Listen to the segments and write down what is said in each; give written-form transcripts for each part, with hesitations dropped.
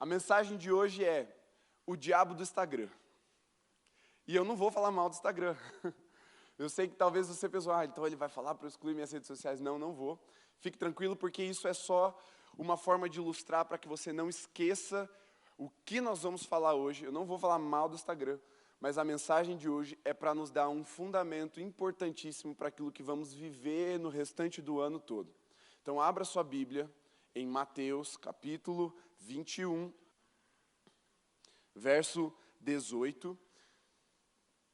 A mensagem de hoje é o diabo do Instagram. E eu não vou falar mal do Instagram. Eu sei que talvez você pensou, então ele vai falar para eu excluir minhas redes sociais. Não, não vou. Fique tranquilo, porque isso é só uma forma de ilustrar para que você não esqueça o que nós vamos falar hoje. Eu não vou falar mal do Instagram, mas a mensagem de hoje é para nos dar um fundamento importantíssimo para aquilo que vamos viver no restante do ano todo. Então, abra sua Bíblia em Mateus, capítulo 21, verso 18.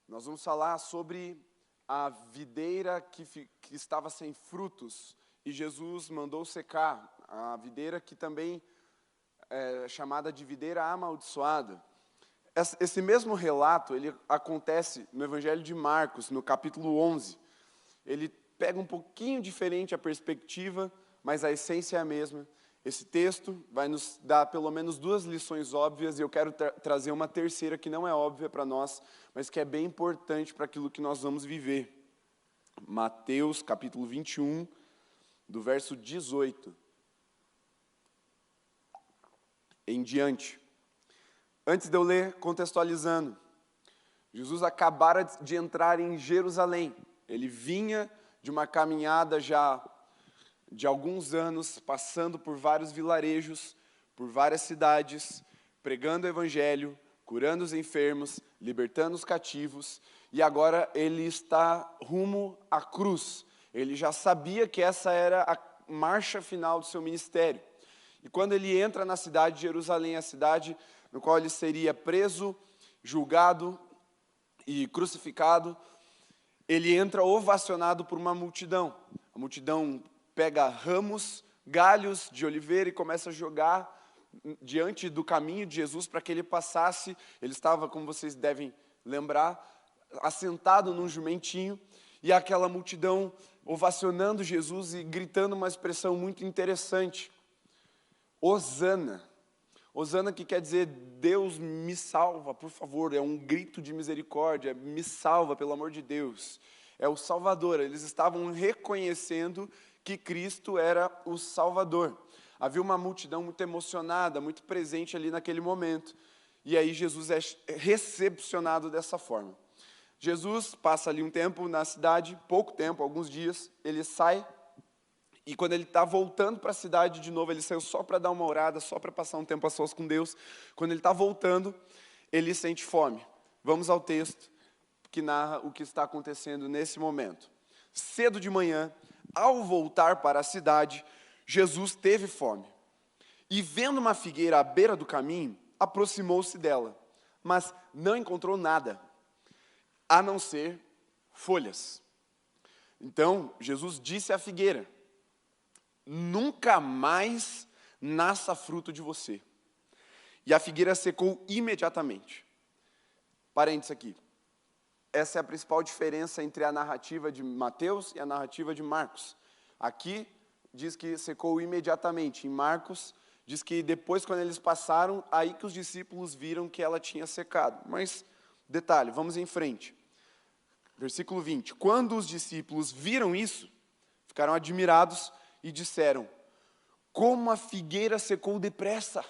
Nós vamos falar sobre a videira que estava sem frutos e Jesus mandou secar. A videira que também é chamada de videira amaldiçoada. Esse mesmo relato, ele acontece no Evangelho de Marcos, no capítulo 11. Ele pega um pouquinho diferente a perspectiva, mas a essência é a mesma. Esse texto vai nos dar pelo menos duas lições óbvias, e eu quero trazer uma terceira que não é óbvia para nós, mas que é bem importante para aquilo que nós vamos viver. Mateus, capítulo 21, do verso 18 em diante. Antes de eu ler, contextualizando, Jesus acabara de entrar em Jerusalém. Ele vinha de uma caminhada já de alguns anos, passando por vários vilarejos, por várias cidades, pregando o evangelho, curando os enfermos, libertando os cativos, e agora ele está rumo à cruz. Ele já sabia que essa era a marcha final do seu ministério. E quando ele entra na cidade de Jerusalém, a cidade no qual ele seria preso, julgado e crucificado, ele entra ovacionado por uma multidão. A multidão pega ramos, galhos de oliveira e começa a jogar diante do caminho de Jesus para que ele passasse. Ele estava, como vocês devem lembrar, assentado num jumentinho, e aquela multidão ovacionando Jesus e gritando uma expressão muito interessante: Hosana. Hosana, que quer dizer Deus me salva, por favor. É um grito de misericórdia, me salva, pelo amor de Deus. É o Salvador. Eles estavam reconhecendo que Cristo era o Salvador. Havia uma multidão muito emocionada, muito presente ali naquele momento. E aí Jesus é recepcionado dessa forma. Jesus passa ali um tempo na cidade, pouco tempo, alguns dias. Ele sai. E quando ele está voltando para a cidade de novo, ele saiu só para dar uma orada, só para passar um tempo a sós com Deus. Quando ele está voltando, ele sente fome. Vamos ao texto que narra o que está acontecendo nesse momento. Cedo de manhã, ao voltar para a cidade, Jesus teve fome. E vendo uma figueira à beira do caminho, aproximou-se dela, mas não encontrou nada, a não ser folhas. Então, Jesus disse à figueira: nunca mais nasça fruto de você. E a figueira secou imediatamente. Parênteses aqui. Essa é a principal diferença entre a narrativa de Mateus e a narrativa de Marcos. Aqui diz que secou imediatamente. Em Marcos diz que depois, quando eles passaram, aí que os discípulos viram que ela tinha secado. Mas, detalhe, vamos em frente. Versículo 20. Quando os discípulos viram isso, ficaram admirados e disseram: como a figueira secou depressa.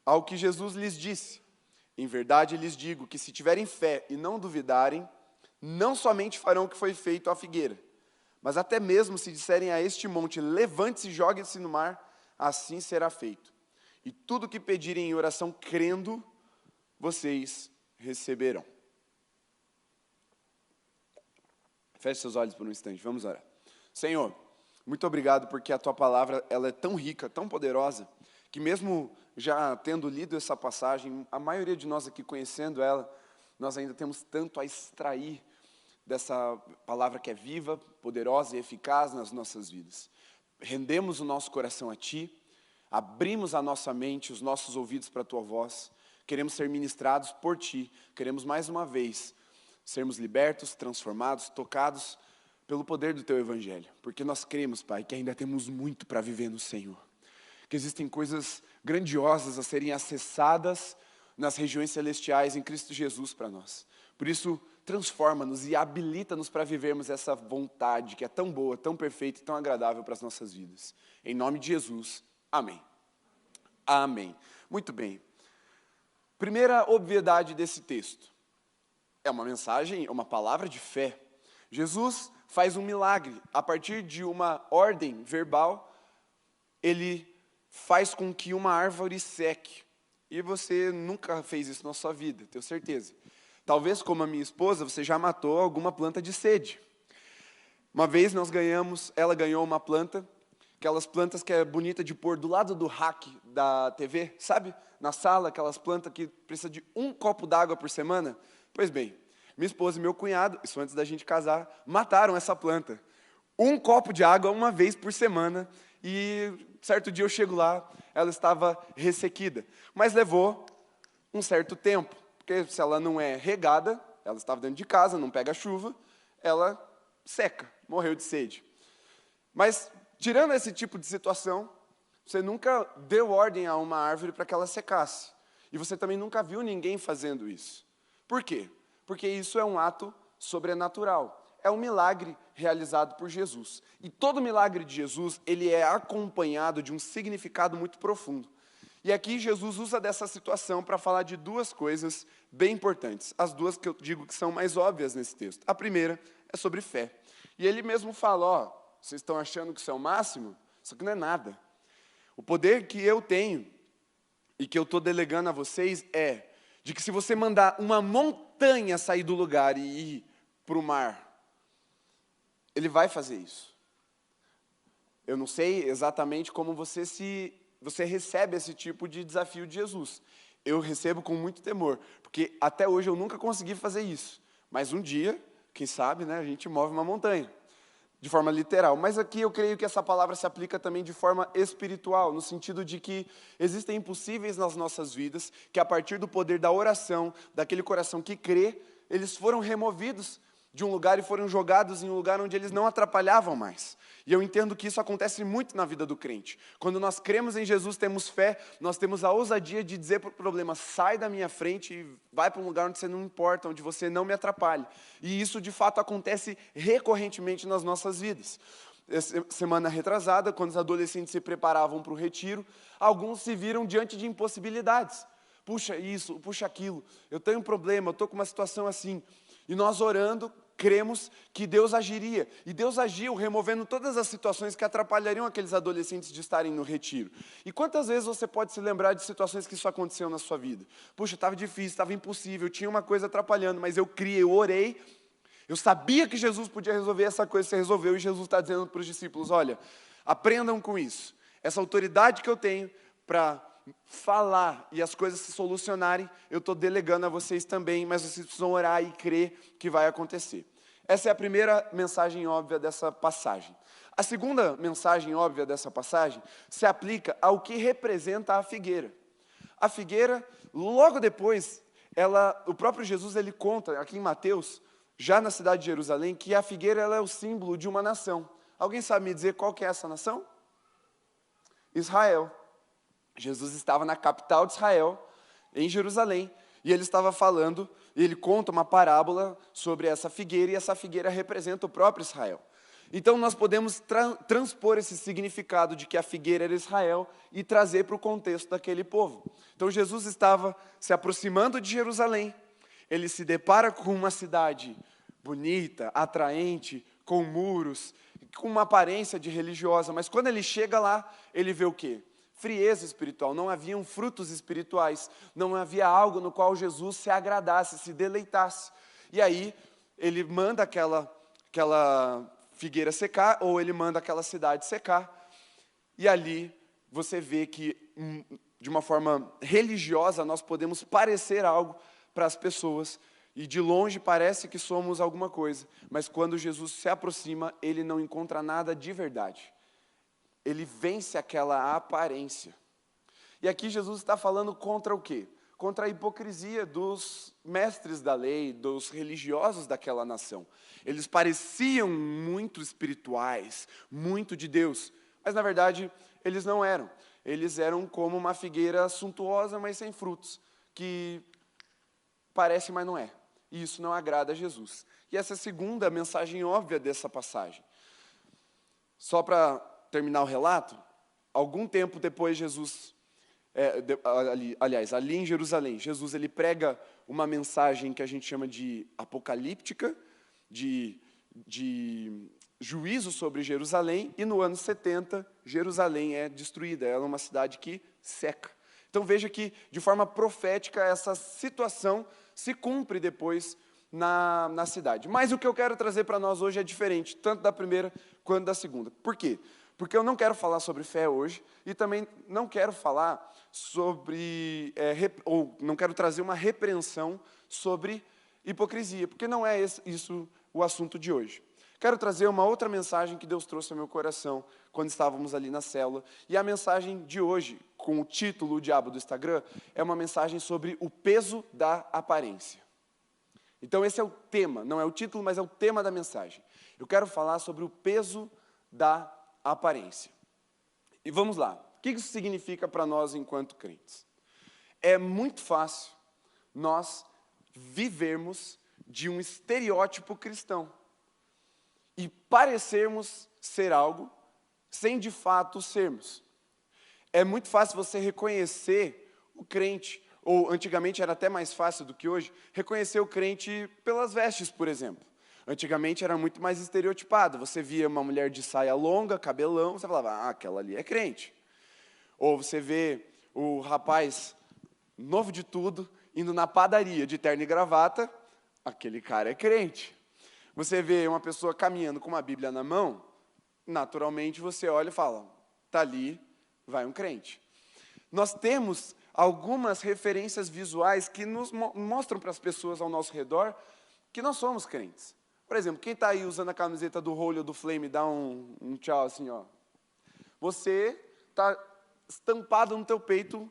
Ao que Jesus lhes disse: em verdade lhes digo que se tiverem fé e não duvidarem, não somente farão o que foi feito à figueira, mas até mesmo se disserem a este monte: levante-se e jogue-se no mar, assim será feito. E tudo o que pedirem em oração crendo, vocês receberão. Feche seus olhos por um instante, vamos orar. Senhor, muito obrigado porque a Tua palavra ela é tão rica, tão poderosa, que mesmo já tendo lido essa passagem, a maioria de nós aqui conhecendo ela, nós ainda temos tanto a extrair dessa palavra que é viva, poderosa e eficaz nas nossas vidas. Rendemos o nosso coração a Ti, abrimos a nossa mente, os nossos ouvidos para a Tua voz, queremos ser ministrados por Ti, queremos mais uma vez sermos libertos, transformados, tocados pelo poder do Teu Evangelho. Porque nós cremos, Pai, que ainda temos muito para viver no Senhor. Que existem coisas grandiosas a serem acessadas nas regiões celestiais em Cristo Jesus para nós. Por isso, transforma-nos e habilita-nos para vivermos essa vontade que é tão boa, tão perfeita e tão agradável para as nossas vidas. Em nome de Jesus, amém. Amém. Muito bem. Primeira obviedade desse texto. É uma mensagem, é uma palavra de fé. Jesus faz um milagre. A partir de uma ordem verbal, ele faz com que uma árvore seque. E você nunca fez isso na sua vida, tenho certeza. Talvez, como a minha esposa, você já matou alguma planta de sede. Uma vez ela ganhou uma planta, aquelas plantas que é bonita de pôr do lado do rack da TV, sabe? Na sala, aquelas plantas que precisa de 1 copo d'água por semana. Pois bem, minha esposa e meu cunhado, isso antes da gente casar, mataram essa planta. 1 copo de água uma vez por semana, e certo dia eu chego lá, ela estava ressequida. Mas levou um certo tempo, porque se ela não é regada, ela estava dentro de casa, não pega chuva, ela seca, morreu de sede. Mas, tirando esse tipo de situação, você nunca deu ordem a uma árvore para que ela secasse. E você também nunca viu ninguém fazendo isso. Por quê? Porque isso é um ato sobrenatural. É um milagre realizado por Jesus. E todo milagre de Jesus, ele é acompanhado de um significado muito profundo. E aqui Jesus usa dessa situação para falar de 2 coisas bem importantes. As 2 que eu digo que são mais óbvias nesse texto. A primeira é sobre fé. E ele mesmo fala, vocês estão achando que isso é o máximo? Isso aqui não é nada. O poder que eu tenho e que eu estou delegando a vocês é de que se você mandar uma montanha sair do lugar e ir para o mar, ele vai fazer isso. Eu não sei exatamente como você recebe esse tipo de desafio de Jesus. Eu recebo com muito temor, porque até hoje eu nunca consegui fazer isso. Mas um dia, quem sabe, né, a gente move uma montanha, de forma literal. Mas aqui eu creio que essa palavra se aplica também de forma espiritual, no sentido de que existem impossíveis nas nossas vidas, que a partir do poder da oração, daquele coração que crê, eles foram removidos de um lugar e foram jogados em um lugar onde eles não atrapalhavam mais. E eu entendo que isso acontece muito na vida do crente. Quando nós cremos em Jesus, temos fé, nós temos a ousadia de dizer para o problema, sai da minha frente e vai para um lugar onde você não importa, onde você não me atrapalhe. E isso, de fato, acontece recorrentemente nas nossas vidas. Semana retrasada, quando os adolescentes se preparavam para o retiro, alguns se viram diante de impossibilidades. Puxa isso, puxa aquilo, eu tenho um problema, eu estou com uma situação assim. E nós orando, cremos que Deus agiria. E Deus agiu, removendo todas as situações que atrapalhariam aqueles adolescentes de estarem no retiro. E quantas vezes você pode se lembrar de situações que isso aconteceu na sua vida? Puxa, estava difícil, estava impossível, tinha uma coisa atrapalhando, mas eu criei, eu orei. Eu sabia que Jesus podia resolver essa coisa, você resolveu. E Jesus está dizendo para os discípulos, olha, aprendam com isso. Essa autoridade que eu tenho para falar e as coisas se solucionarem, eu estou delegando a vocês também, mas vocês precisam orar e crer que vai acontecer. Essa é a primeira mensagem óbvia dessa passagem. A segunda mensagem óbvia dessa passagem se aplica ao que representa a figueira. A figueira, logo depois, o próprio Jesus ele conta, aqui em Mateus, já na cidade de Jerusalém, que a figueira ela é o símbolo de uma nação. Alguém sabe me dizer qual que é essa nação? Israel. Jesus estava na capital de Israel, em Jerusalém, e ele estava falando, e ele conta uma parábola sobre essa figueira, e essa figueira representa o próprio Israel. Então nós podemos transpor esse significado de que a figueira era Israel e trazer para o contexto daquele povo. Então Jesus estava se aproximando de Jerusalém, ele se depara com uma cidade bonita, atraente, com muros, com uma aparência de religiosa, mas quando ele chega lá, ele vê o quê? Frieza espiritual, não haviam frutos espirituais, não havia algo no qual Jesus se agradasse, se deleitasse. E aí, ele manda aquela figueira secar, ou ele manda aquela cidade secar, e ali você vê que, de uma forma religiosa, nós podemos parecer algo para as pessoas, e de longe parece que somos alguma coisa, mas quando Jesus se aproxima, ele não encontra nada de verdade. Ele vence aquela aparência. E aqui Jesus está falando contra o quê? Contra a hipocrisia dos mestres da lei, dos religiosos daquela nação. Eles pareciam muito espirituais, muito de Deus, mas na verdade eles não eram. Eles eram como uma figueira suntuosa, mas sem frutos, que parece, mas não é. E isso não agrada a Jesus. E essa é a segunda mensagem óbvia dessa passagem. Só para terminar o relato, algum tempo depois Jesus ali em Jerusalém, Jesus ele prega uma mensagem que a gente chama de apocalíptica, de juízo sobre Jerusalém, e no ano 70, Jerusalém é destruída, ela é uma cidade que seca. Então veja que, de forma profética, essa situação se cumpre depois na cidade. Mas o que eu quero trazer para nós hoje é diferente, tanto da primeira quanto da segunda. Por quê? Porque eu não quero falar sobre fé hoje, e também não quero falar sobre, ou não quero trazer uma repreensão sobre hipocrisia, porque não é isso o assunto de hoje. Quero trazer uma outra mensagem que Deus trouxe ao meu coração quando estávamos ali na célula. E a mensagem de hoje, com o título O Diabo do Instagram, é uma mensagem sobre o peso da aparência. Então esse é o tema, não é o título, mas é o tema da mensagem. Eu quero falar sobre o peso da aparência. E vamos lá. O que isso significa para nós enquanto crentes? É muito fácil nós vivermos de um estereótipo cristão e parecermos ser algo sem de fato sermos. É muito fácil você reconhecer o crente, ou antigamente era até mais fácil do que hoje, reconhecer o crente pelas vestes, por exemplo. Antigamente era muito mais estereotipado. Você via uma mulher de saia longa, cabelão, você falava, ah, aquela ali é crente. Ou você vê o rapaz novo de tudo, indo na padaria de terno e gravata, aquele cara é crente. Você vê uma pessoa caminhando com uma Bíblia na mão, naturalmente você olha e fala, tá ali, vai um crente. Nós temos algumas referências visuais que nos mostram para as pessoas ao nosso redor que nós somos crentes. Por exemplo, quem está aí usando a camiseta do Holy ou do Flame, dá um tchau assim, ó. Você está estampado no teu peito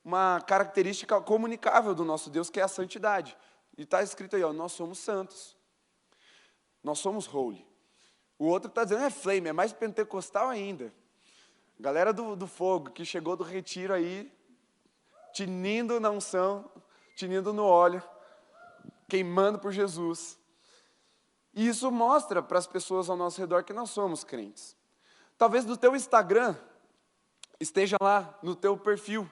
uma característica comunicável do nosso Deus, que é a santidade. E está escrito aí, ó, nós somos santos. Nós somos holy. O outro está dizendo, é flame, é mais pentecostal ainda. Galera do fogo, que chegou do retiro aí, tinindo na unção, tinindo no óleo, queimando por Jesus. E isso mostra para as pessoas ao nosso redor que nós somos crentes. Talvez no teu Instagram esteja lá, no teu perfil,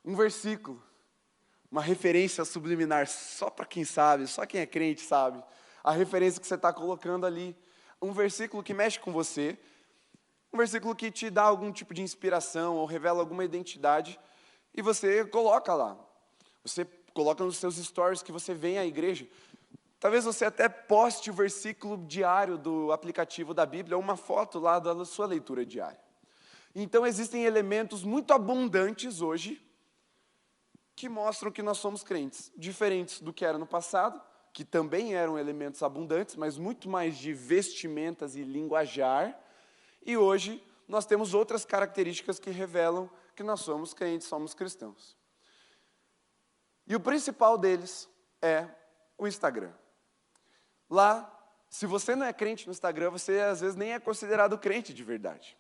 um versículo, uma referência subliminar, só para quem sabe, só quem é crente sabe. A referência que você está colocando ali, um versículo que mexe com você, um versículo que te dá algum tipo de inspiração ou revela alguma identidade, e você coloca lá. Você coloca nos seus stories que você vem à igreja. Talvez você até poste o versículo diário do aplicativo da Bíblia, ou uma foto lá da sua leitura diária. Então existem elementos muito abundantes hoje que mostram que nós somos crentes, diferentes do que era no passado, que também eram elementos abundantes, mas muito mais de vestimentas e linguajar. E hoje nós temos outras características que revelam que nós somos crentes, somos cristãos. E o principal deles é o Instagram. Lá, se você não é crente no Instagram, você às vezes nem é considerado crente de verdade.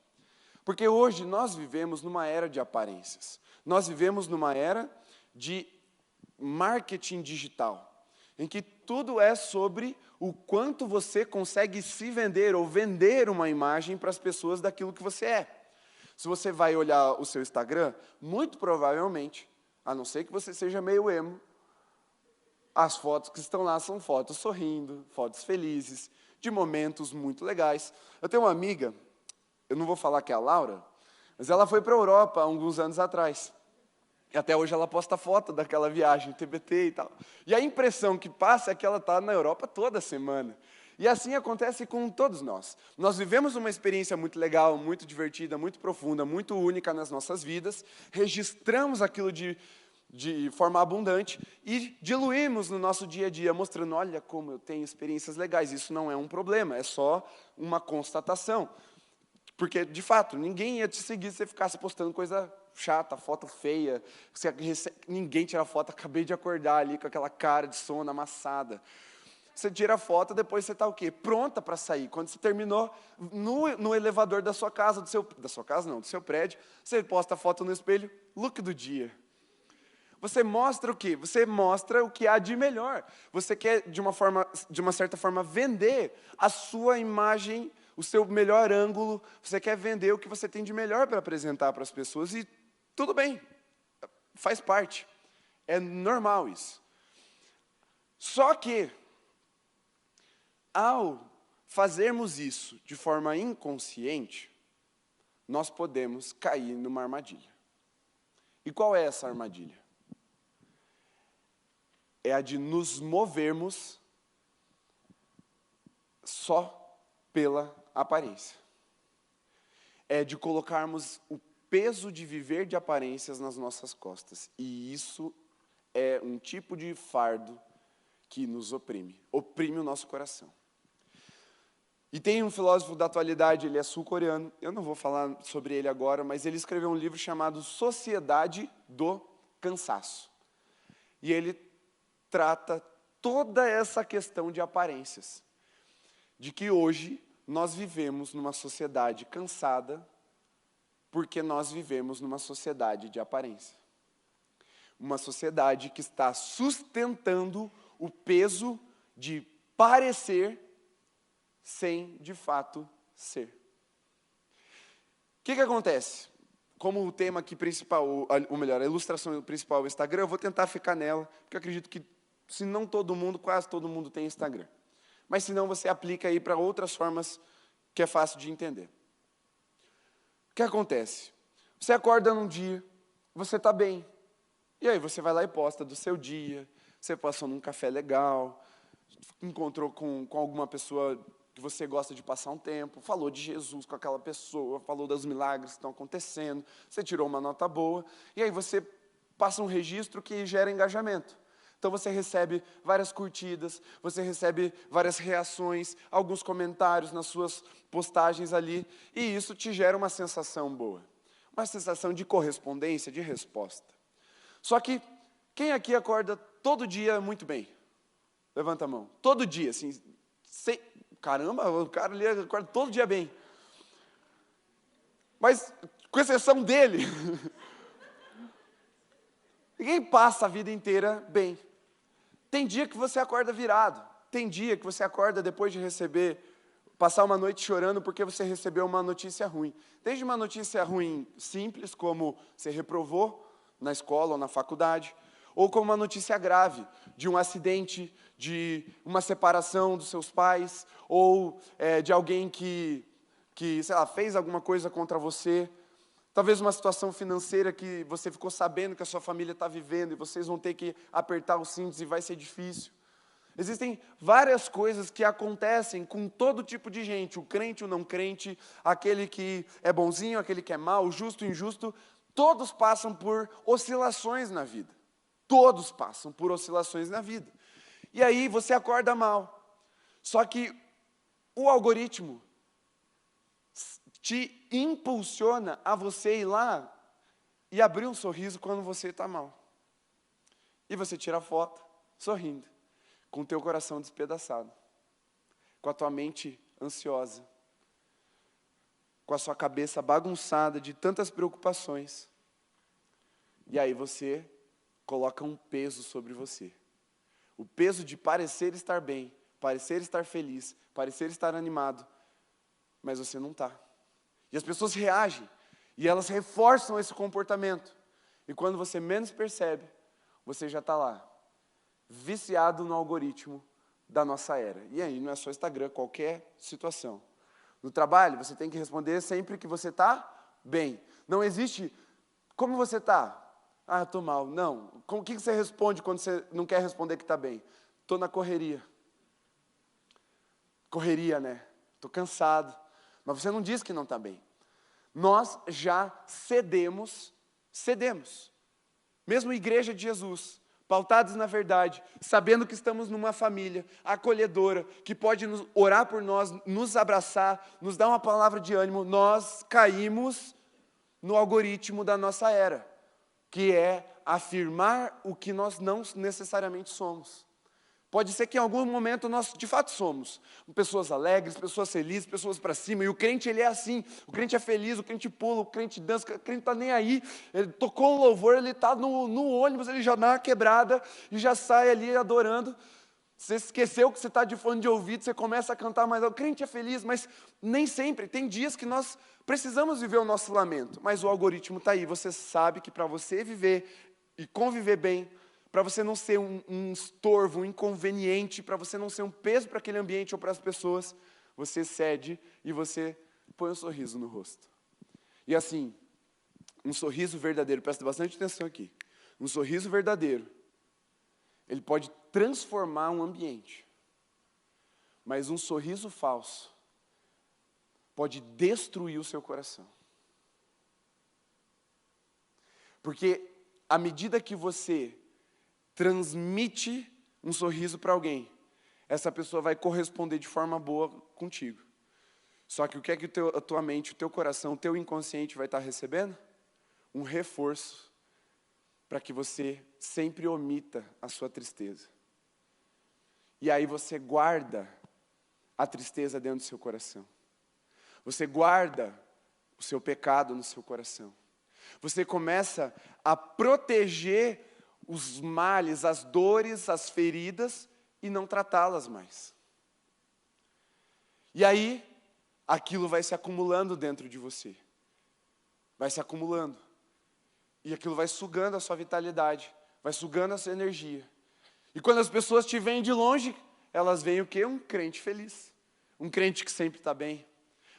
Porque hoje nós vivemos numa era de aparências. Nós vivemos numa era de marketing digital, em que tudo é sobre o quanto você consegue se vender ou vender uma imagem para as pessoas daquilo que você é. Se você vai olhar o seu Instagram, muito provavelmente, a não ser que você seja meio emo, as fotos que estão lá são fotos sorrindo, fotos felizes, de momentos muito legais. Eu tenho uma amiga, eu não vou falar que é a Laura, mas ela foi para a Europa há alguns anos atrás. E até hoje ela posta foto daquela viagem, TBT e tal. E a impressão que passa é que ela está na Europa toda semana. E assim acontece com todos nós. Nós vivemos uma experiência muito legal, muito divertida, muito profunda, muito única nas nossas vidas, registramos aquilo de forma abundante e diluímos no nosso dia a dia, mostrando, olha como eu tenho experiências legais. Isso não é um problema, é só uma constatação. Porque, de fato, ninguém ia te seguir se você ficasse postando coisa chata, foto feia. Ninguém tira foto, acabei de acordar ali com aquela cara de sono amassada. Você tira a foto, depois você está o quê? Pronta para sair. Quando você terminou, no elevador da sua casa, do seu prédio, você posta a foto no espelho, look do dia. Você mostra o quê? Você mostra o que há de melhor. Você quer, de uma certa forma, vender a sua imagem, o seu melhor ângulo. Você quer vender o que você tem de melhor para apresentar para as pessoas. E tudo bem, faz parte, é normal isso. Só que, ao fazermos isso de forma inconsciente, nós podemos cair numa armadilha. E qual é essa armadilha? É a de nos movermos só pela aparência. É de colocarmos o peso de viver de aparências nas nossas costas. E isso é um tipo de fardo que nos oprime o nosso coração. E tem um filósofo da atualidade, ele é sul-coreano, eu não vou falar sobre ele agora, mas ele escreveu um livro chamado Sociedade do Cansaço. E ele trata toda essa questão de aparências. De que hoje nós vivemos numa sociedade cansada, porque nós vivemos numa sociedade de aparência. Uma sociedade que está sustentando o peso de parecer sem, de fato, ser. O que acontece? Como o tema aqui principal, ou melhor, a ilustração principal é o Instagram, eu vou tentar ficar nela, porque eu acredito que, se não todo mundo, quase todo mundo tem Instagram. Mas se não, você aplica aí para outras formas que é fácil de entender. O que acontece? Você acorda num dia, você está bem. E aí você vai lá e posta do seu dia, você passou num café legal, encontrou com alguma pessoa que você gosta de passar um tempo, falou de Jesus com aquela pessoa, falou dos milagres que estão acontecendo, você tirou uma nota boa, e aí você passa um registro que gera engajamento. Então você recebe várias curtidas, você recebe várias reações, alguns comentários nas suas postagens ali, e isso te gera uma sensação boa. Uma sensação de correspondência, de resposta. Só que, quem aqui acorda todo dia muito bem? Levanta a mão. Todo dia, assim, caramba, o cara ali acorda todo dia bem. Mas, com exceção dele, ninguém passa a vida inteira bem. Tem dia que você acorda virado. Tem dia que você acorda depois de passar uma noite chorando porque você recebeu uma notícia ruim. Desde uma notícia ruim simples, como você reprovou na escola ou na faculdade, ou como uma notícia grave, de um acidente, de uma separação dos seus pais, ou de alguém que, sei lá, fez alguma coisa contra você. Talvez uma situação financeira que você ficou sabendo que a sua família está vivendo e vocês vão ter que apertar os cintos e vai ser difícil. Existem várias coisas que acontecem com todo tipo de gente, o crente, o não crente, aquele que é bonzinho, aquele que é mau, o justo, o injusto, todos passam por oscilações na vida. Todos passam por oscilações na vida. E aí você acorda mal. Só que o algoritmo te impulsiona a você ir lá e abrir um sorriso quando você está mal. E você tira a foto, sorrindo, com o teu coração despedaçado, com a tua mente ansiosa, com a sua cabeça bagunçada de tantas preocupações. E aí você coloca um peso sobre você. O peso de parecer estar bem, parecer estar feliz, parecer estar animado, mas você não está. E as pessoas reagem, e elas reforçam esse comportamento. E quando você menos percebe, você já está lá, viciado no algoritmo da nossa era. E aí, não é só Instagram, qualquer situação. No trabalho, você tem que responder sempre que você está bem. Não existe, como você está? Ah, eu estou mal. Não. O que você responde quando você não quer responder que está bem? Estou na correria. Correria, né? Estou cansado. Mas você não diz que não está bem. Nós já cedemos. Mesmo igreja de Jesus, pautados na verdade, sabendo que estamos numa família acolhedora, que pode orar por nós, nos abraçar, nos dar uma palavra de ânimo, nós caímos no algoritmo da nossa era, que é afirmar o que nós não necessariamente somos. Pode ser que em algum momento nós de fato somos pessoas alegres, pessoas felizes, pessoas para cima, e o crente ele é assim, o crente é feliz, o crente pula, o crente dança, o crente está nem aí, ele tocou um louvor, ele está no ônibus, ele já dá uma quebrada e já sai ali adorando. Você esqueceu que você está de fone de ouvido, você começa a cantar, mas o crente é feliz, mas nem sempre, tem dias que nós precisamos viver o nosso lamento, mas o algoritmo está aí, você sabe que para você viver e conviver bem, para você não ser um estorvo, um inconveniente, para você não ser um peso para aquele ambiente ou para as pessoas, você cede e você põe um sorriso no rosto. E assim, um sorriso verdadeiro, presta bastante atenção aqui, um sorriso verdadeiro, ele pode transformar um ambiente, mas um sorriso falso pode destruir o seu coração. Porque à medida que você transmite um sorriso para alguém, essa pessoa vai corresponder de forma boa contigo. Só que o que é que a tua mente, o teu coração, o teu inconsciente vai estar recebendo? Um reforço para que você sempre omita a sua tristeza. E aí você guarda a tristeza dentro do seu coração. Você guarda o seu pecado no seu coração. Você começa a proteger os males, as dores, as feridas e não tratá-las mais. E aí, aquilo vai se acumulando dentro de você. Vai se acumulando. E aquilo vai sugando a sua vitalidade, vai sugando a sua energia. E quando as pessoas te veem de longe, elas veem o quê? Um crente feliz. Um crente que sempre está bem.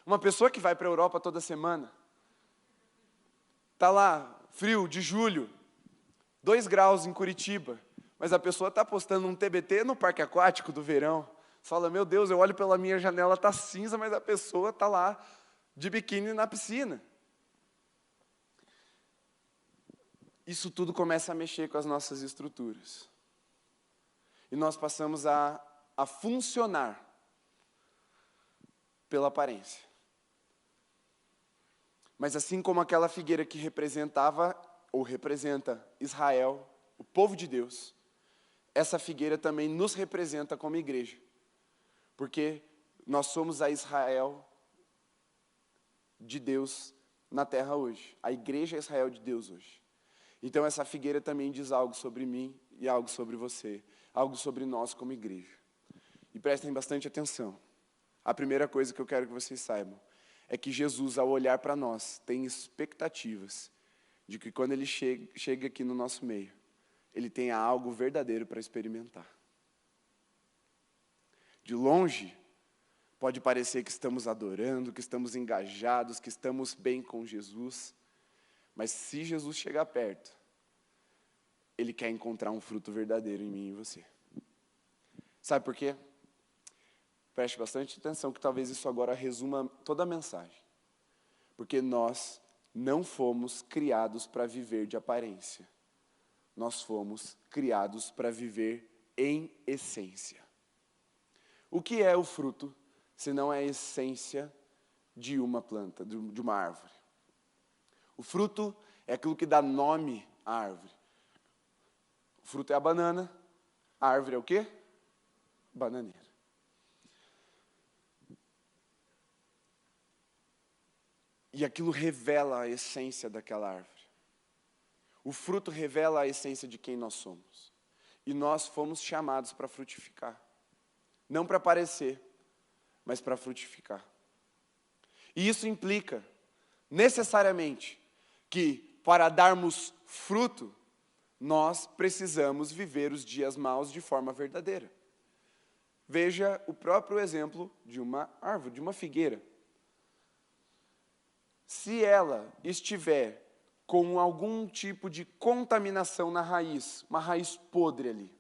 Uma pessoa que vai para a Europa toda semana. Está lá, frio de julho, 2 graus em Curitiba, mas a pessoa está postando um TBT no parque aquático do verão. Você fala, meu Deus, eu olho pela minha janela, está cinza, mas a pessoa está lá de biquíni na piscina. Isso tudo começa a mexer com as nossas estruturas. E nós passamos a funcionar pela aparência. Mas assim como aquela figueira que representava ou representa Israel, o povo de Deus, essa figueira também nos representa como igreja. Porque nós somos a Israel de Deus na terra hoje. A igreja é Israel de Deus hoje. Então essa figueira também diz algo sobre mim e algo sobre você. Algo sobre nós como igreja. E prestem bastante atenção. A primeira coisa que eu quero que vocês saibam é que Jesus, ao olhar para nós, tem expectativas de que quando Ele chega aqui no nosso meio, Ele tenha algo verdadeiro para experimentar. De longe, pode parecer que estamos adorando, que estamos engajados, que estamos bem com Jesus, mas se Jesus chegar perto, Ele quer encontrar um fruto verdadeiro em mim e em você. Sabe por quê? Preste bastante atenção que talvez isso agora resuma toda a mensagem. Porque nós não fomos criados para viver de aparência. Nós fomos criados para viver em essência. O que é o fruto, se não é a essência de uma planta, de uma árvore? O fruto é aquilo que dá nome à árvore. O fruto é a banana, a árvore é o quê? Bananeira. E aquilo revela a essência daquela árvore. O fruto revela a essência de quem nós somos. E nós fomos chamados para frutificar. Não para parecer, mas para frutificar. E isso implica, necessariamente, que para darmos fruto, nós precisamos viver os dias maus de forma verdadeira. Veja o próprio exemplo de uma árvore, de uma figueira. Se ela estiver com algum tipo de contaminação na raiz, uma raiz podre ali,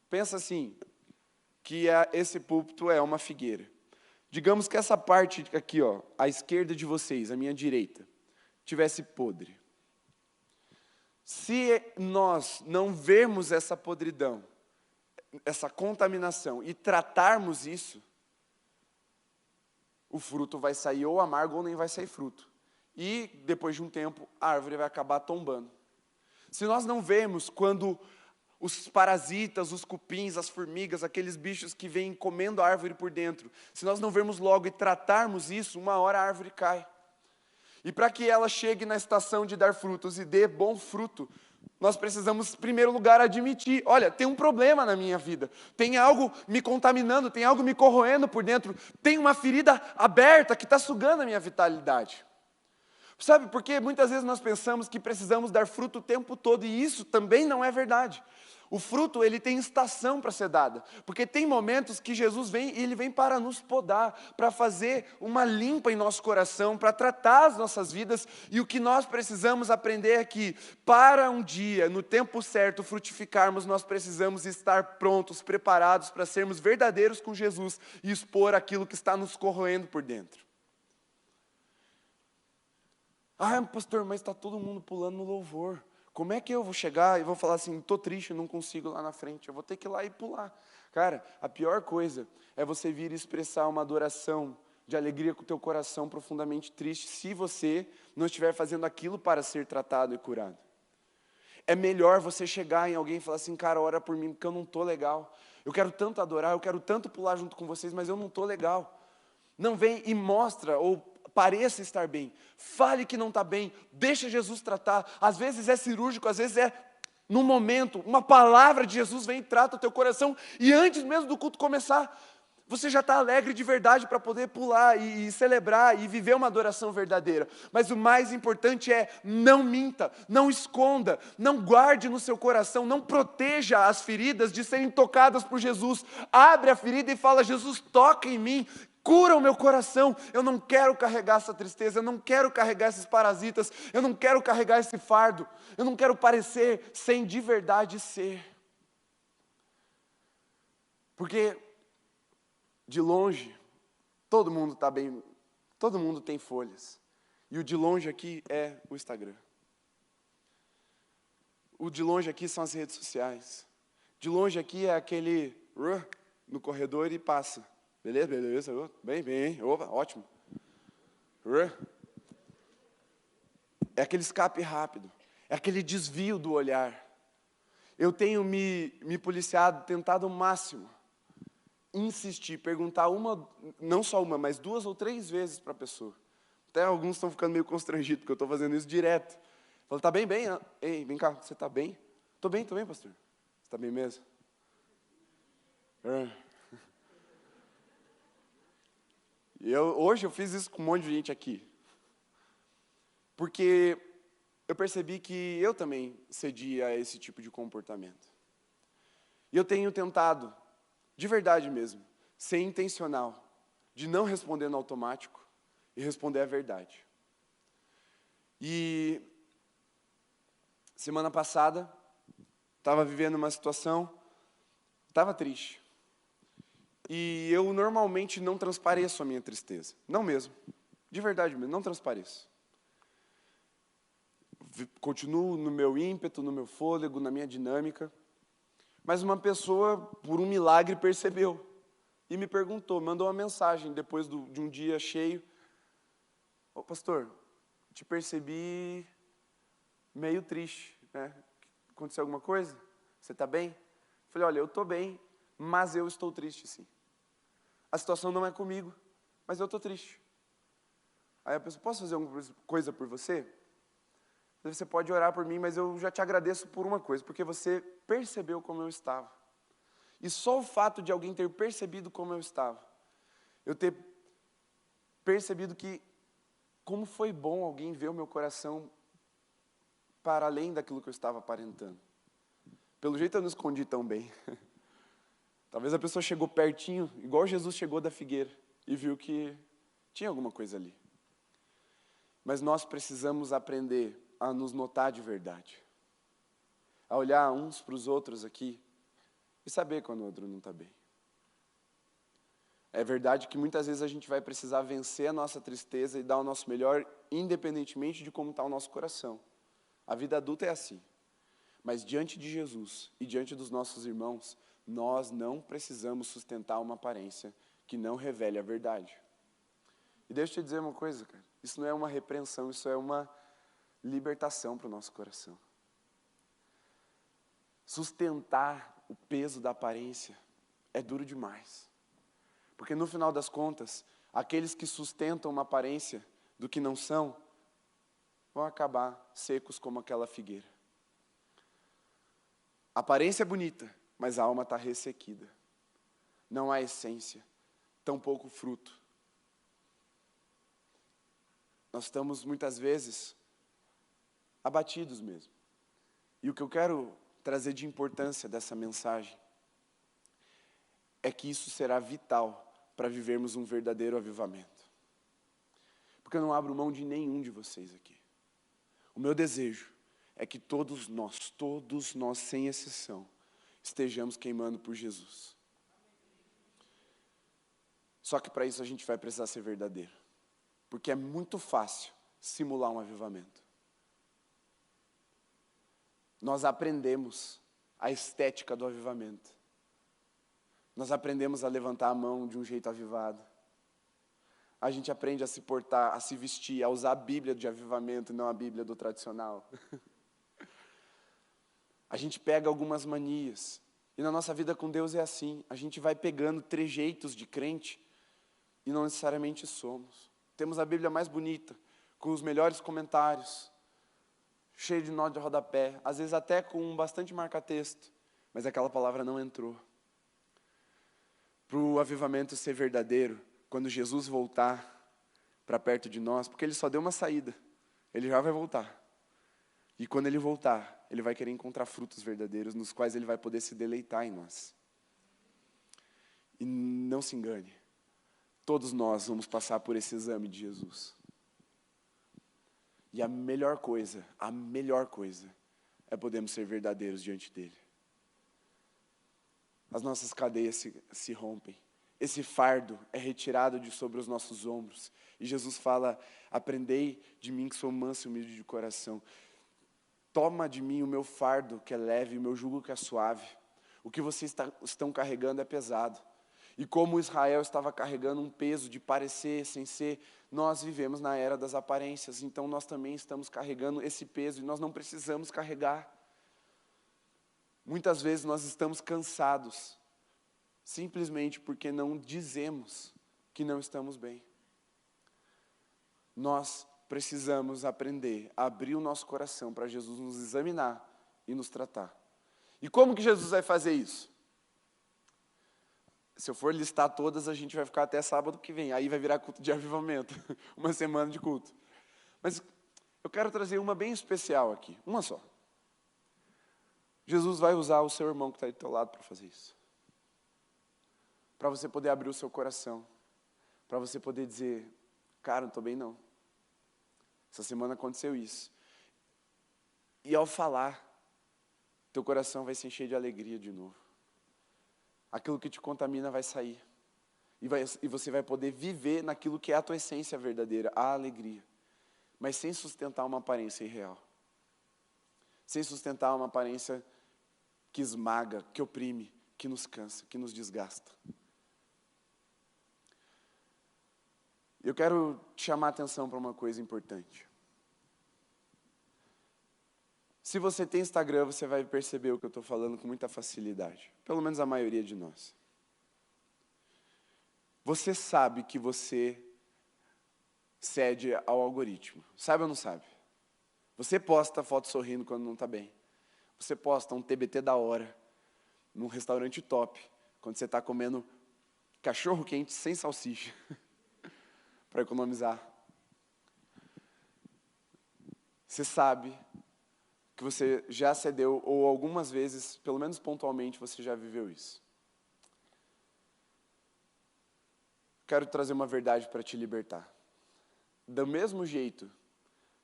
pensa assim, que esse púlpito é uma figueira. Digamos que essa parte aqui, ó, à esquerda de vocês, à minha direita, tivesse podre. Se nós não vermos essa podridão, essa contaminação e tratarmos isso, o fruto vai sair ou amargo ou nem vai sair fruto. E depois de um tempo, a árvore vai acabar tombando. Se nós não vermos quando os parasitas, os cupins, as formigas, aqueles bichos que vêm comendo a árvore por dentro, se nós não vermos logo e tratarmos isso, uma hora a árvore cai. E para que ela chegue na estação de dar frutos e dê bom fruto, nós precisamos, em primeiro lugar, admitir, olha, tem um problema na minha vida, tem algo me contaminando, tem algo me corroendo por dentro, tem uma ferida aberta que está sugando a minha vitalidade. Sabe, porque muitas vezes nós pensamos que precisamos dar fruto o tempo todo, e isso também não é verdade. O fruto, ele tem estação para ser dada, porque tem momentos que Jesus vem e ele vem para nos podar, para fazer uma limpa em nosso coração, para tratar as nossas vidas, e o que nós precisamos aprender é que, para um dia, no tempo certo, frutificarmos, nós precisamos estar prontos, preparados para sermos verdadeiros com Jesus e expor aquilo que está nos corroendo por dentro. Ah, pastor, mas está todo mundo pulando no louvor. Como é que eu vou chegar e vou falar assim, estou triste, não consigo lá na frente, eu vou ter que ir lá e pular. Cara, a pior coisa é você vir expressar uma adoração de alegria com o teu coração profundamente triste, se você não estiver fazendo aquilo para ser tratado e curado. É melhor você chegar em alguém e falar assim, cara, ora por mim, porque eu não estou legal. Eu quero tanto adorar, eu quero tanto pular junto com vocês, mas eu não estou legal. Não vem e mostra, ou pareça estar bem. Fale que não está bem, deixa Jesus tratar. Às vezes é cirúrgico, às vezes é no momento. Uma palavra de Jesus vem e trata o teu coração, e antes mesmo do culto começar, você já está alegre de verdade para poder pular e celebrar e viver uma adoração verdadeira. Mas o mais importante é, não minta, não esconda, não guarde no seu coração, não proteja as feridas de serem tocadas por Jesus. Abre a ferida e fala, Jesus, toca em mim, cura o meu coração. Eu não quero carregar essa tristeza, eu não quero carregar esses parasitas, eu não quero carregar esse fardo, eu não quero parecer sem de verdade ser. Porque de longe, todo mundo está bem, todo mundo tem folhas. E o de longe aqui é o Instagram. O de longe aqui são as redes sociais. De longe aqui é aquele no corredor e passa. Beleza, beleza, bem, opa, ótimo. É aquele escape rápido, é aquele desvio do olhar. Eu tenho me policiado, tentado ao máximo, insistir, perguntar não só uma, mas 2 ou 3 vezes para a pessoa. Até alguns estão ficando meio constrangidos, porque eu estou fazendo isso direto. Falo, tá bem? Ei, vem cá, você está bem? Estou bem, pastor. Você está bem mesmo? Hoje eu fiz isso com um monte de gente aqui. Porque eu percebi que eu também cedia a esse tipo de comportamento. E eu tenho tentado, de verdade mesmo, ser intencional, de não responder no automático e responder a verdade. E semana passada, estava vivendo uma situação, estava triste. E eu normalmente não transpareço a minha tristeza. Não mesmo. De verdade mesmo, não transpareço. Continuo no meu ímpeto, no meu fôlego, na minha dinâmica. Mas uma pessoa, por um milagre, percebeu. E me perguntou, mandou uma mensagem depois de um dia cheio. Ô pastor, te percebi meio triste, né? Aconteceu alguma coisa? Você está bem? Falei, olha, eu estou bem, mas eu estou triste sim. A situação não é comigo, mas eu estou triste. Aí a pessoa, posso fazer alguma coisa por você? Você pode orar por mim, mas eu já te agradeço por uma coisa, porque você percebeu como eu estava. E só o fato de alguém ter percebido como eu estava, eu ter percebido que, como foi bom alguém ver o meu coração para além daquilo que eu estava aparentando. Pelo jeito eu não escondi tão bem. Talvez a pessoa chegou pertinho, igual Jesus chegou da figueira, e viu que tinha alguma coisa ali. Mas nós precisamos aprender a nos notar de verdade. A olhar uns para os outros aqui e saber quando o outro não está bem. É verdade que muitas vezes a gente vai precisar vencer a nossa tristeza e dar o nosso melhor, independentemente de como está o nosso coração. A vida adulta é assim. Mas diante de Jesus e diante dos nossos irmãos, nós não precisamos sustentar uma aparência que não revele a verdade. E deixa eu te dizer uma coisa, cara. Isso não é uma repreensão, isso é uma libertação para o nosso coração. Sustentar o peso da aparência é duro demais. Porque no final das contas, aqueles que sustentam uma aparência do que não são, vão acabar secos como aquela figueira. A aparência é bonita, mas a alma está ressequida. Não há essência, tampouco fruto. nós estamos muitas vezes abatidos mesmo. E o que eu quero trazer de importância dessa mensagem é que isso será vital para vivermos um verdadeiro avivamento. Porque eu não abro mão de nenhum de vocês aqui. O meu desejo é que todos nós, sem exceção, estejamos queimando por Jesus. Só que para isso a gente vai precisar ser verdadeiro. Porque é muito fácil simular um avivamento. Nós aprendemos a estética do avivamento. Nós aprendemos a levantar a mão de um jeito avivado. A gente aprende a se portar, a se vestir, a usar a Bíblia de avivamento e não a Bíblia do tradicional. A gente pega algumas manias. E na nossa vida com Deus é assim. A gente vai pegando trejeitos de crente e não necessariamente somos. Temos a Bíblia mais bonita, com os melhores comentários, cheio de nó de rodapé, às vezes até com bastante marca-texto, mas aquela palavra não entrou. Para o avivamento ser verdadeiro, quando Jesus voltar para perto de nós, porque Ele só deu uma saída, Ele já vai voltar. E quando Ele voltar, Ele vai querer encontrar frutos verdadeiros, nos quais Ele vai poder se deleitar em nós. E não se engane, todos nós vamos passar por esse exame de Jesus. E a melhor coisa é podermos ser verdadeiros diante dEle. As nossas cadeias se rompem. Esse fardo é retirado de sobre os nossos ombros. E Jesus fala, aprendei de mim que sou manso e humilde de coração. Toma de mim o meu fardo que é leve, o meu jugo que é suave. O que vocês estão carregando é pesado. E como Israel estava carregando um peso de parecer sem ser, nós vivemos na era das aparências. Então nós também estamos carregando esse peso e nós não precisamos carregar. Muitas vezes nós estamos cansados, simplesmente porque não dizemos que não estamos bem. Nós precisamos aprender a abrir o nosso coração para Jesus nos examinar e nos tratar. E como que Jesus vai fazer isso? Se eu for listar todas, a gente vai ficar até sábado que vem. Aí vai virar culto de avivamento, uma semana de culto. Mas eu quero trazer uma bem especial aqui, uma só. Jesus vai usar o seu irmão que está aí do teu lado para fazer isso. Para você poder abrir o seu coração. Para você poder dizer, cara, não estou bem não. Essa semana aconteceu isso. E ao falar, teu coração vai se encher de alegria de novo. Aquilo que te contamina vai sair. E você vai poder viver naquilo que é a tua essência verdadeira, a alegria. Mas sem sustentar uma aparência irreal. Sem sustentar uma aparência que esmaga, que oprime, que nos cansa, que nos desgasta. Eu quero te chamar a atenção para uma coisa importante. Se você tem Instagram, você vai perceber o que eu estou falando com muita facilidade. Pelo menos a maioria de nós. Você sabe que você cede ao algoritmo. Sabe ou não sabe? Você posta foto sorrindo quando não está bem. Você posta um TBT da hora, num restaurante top, quando você está comendo cachorro quente sem salsicha, para economizar. Você sabe que você já cedeu, ou algumas vezes, pelo menos pontualmente, você já viveu isso. Quero trazer uma verdade para te libertar. Do mesmo jeito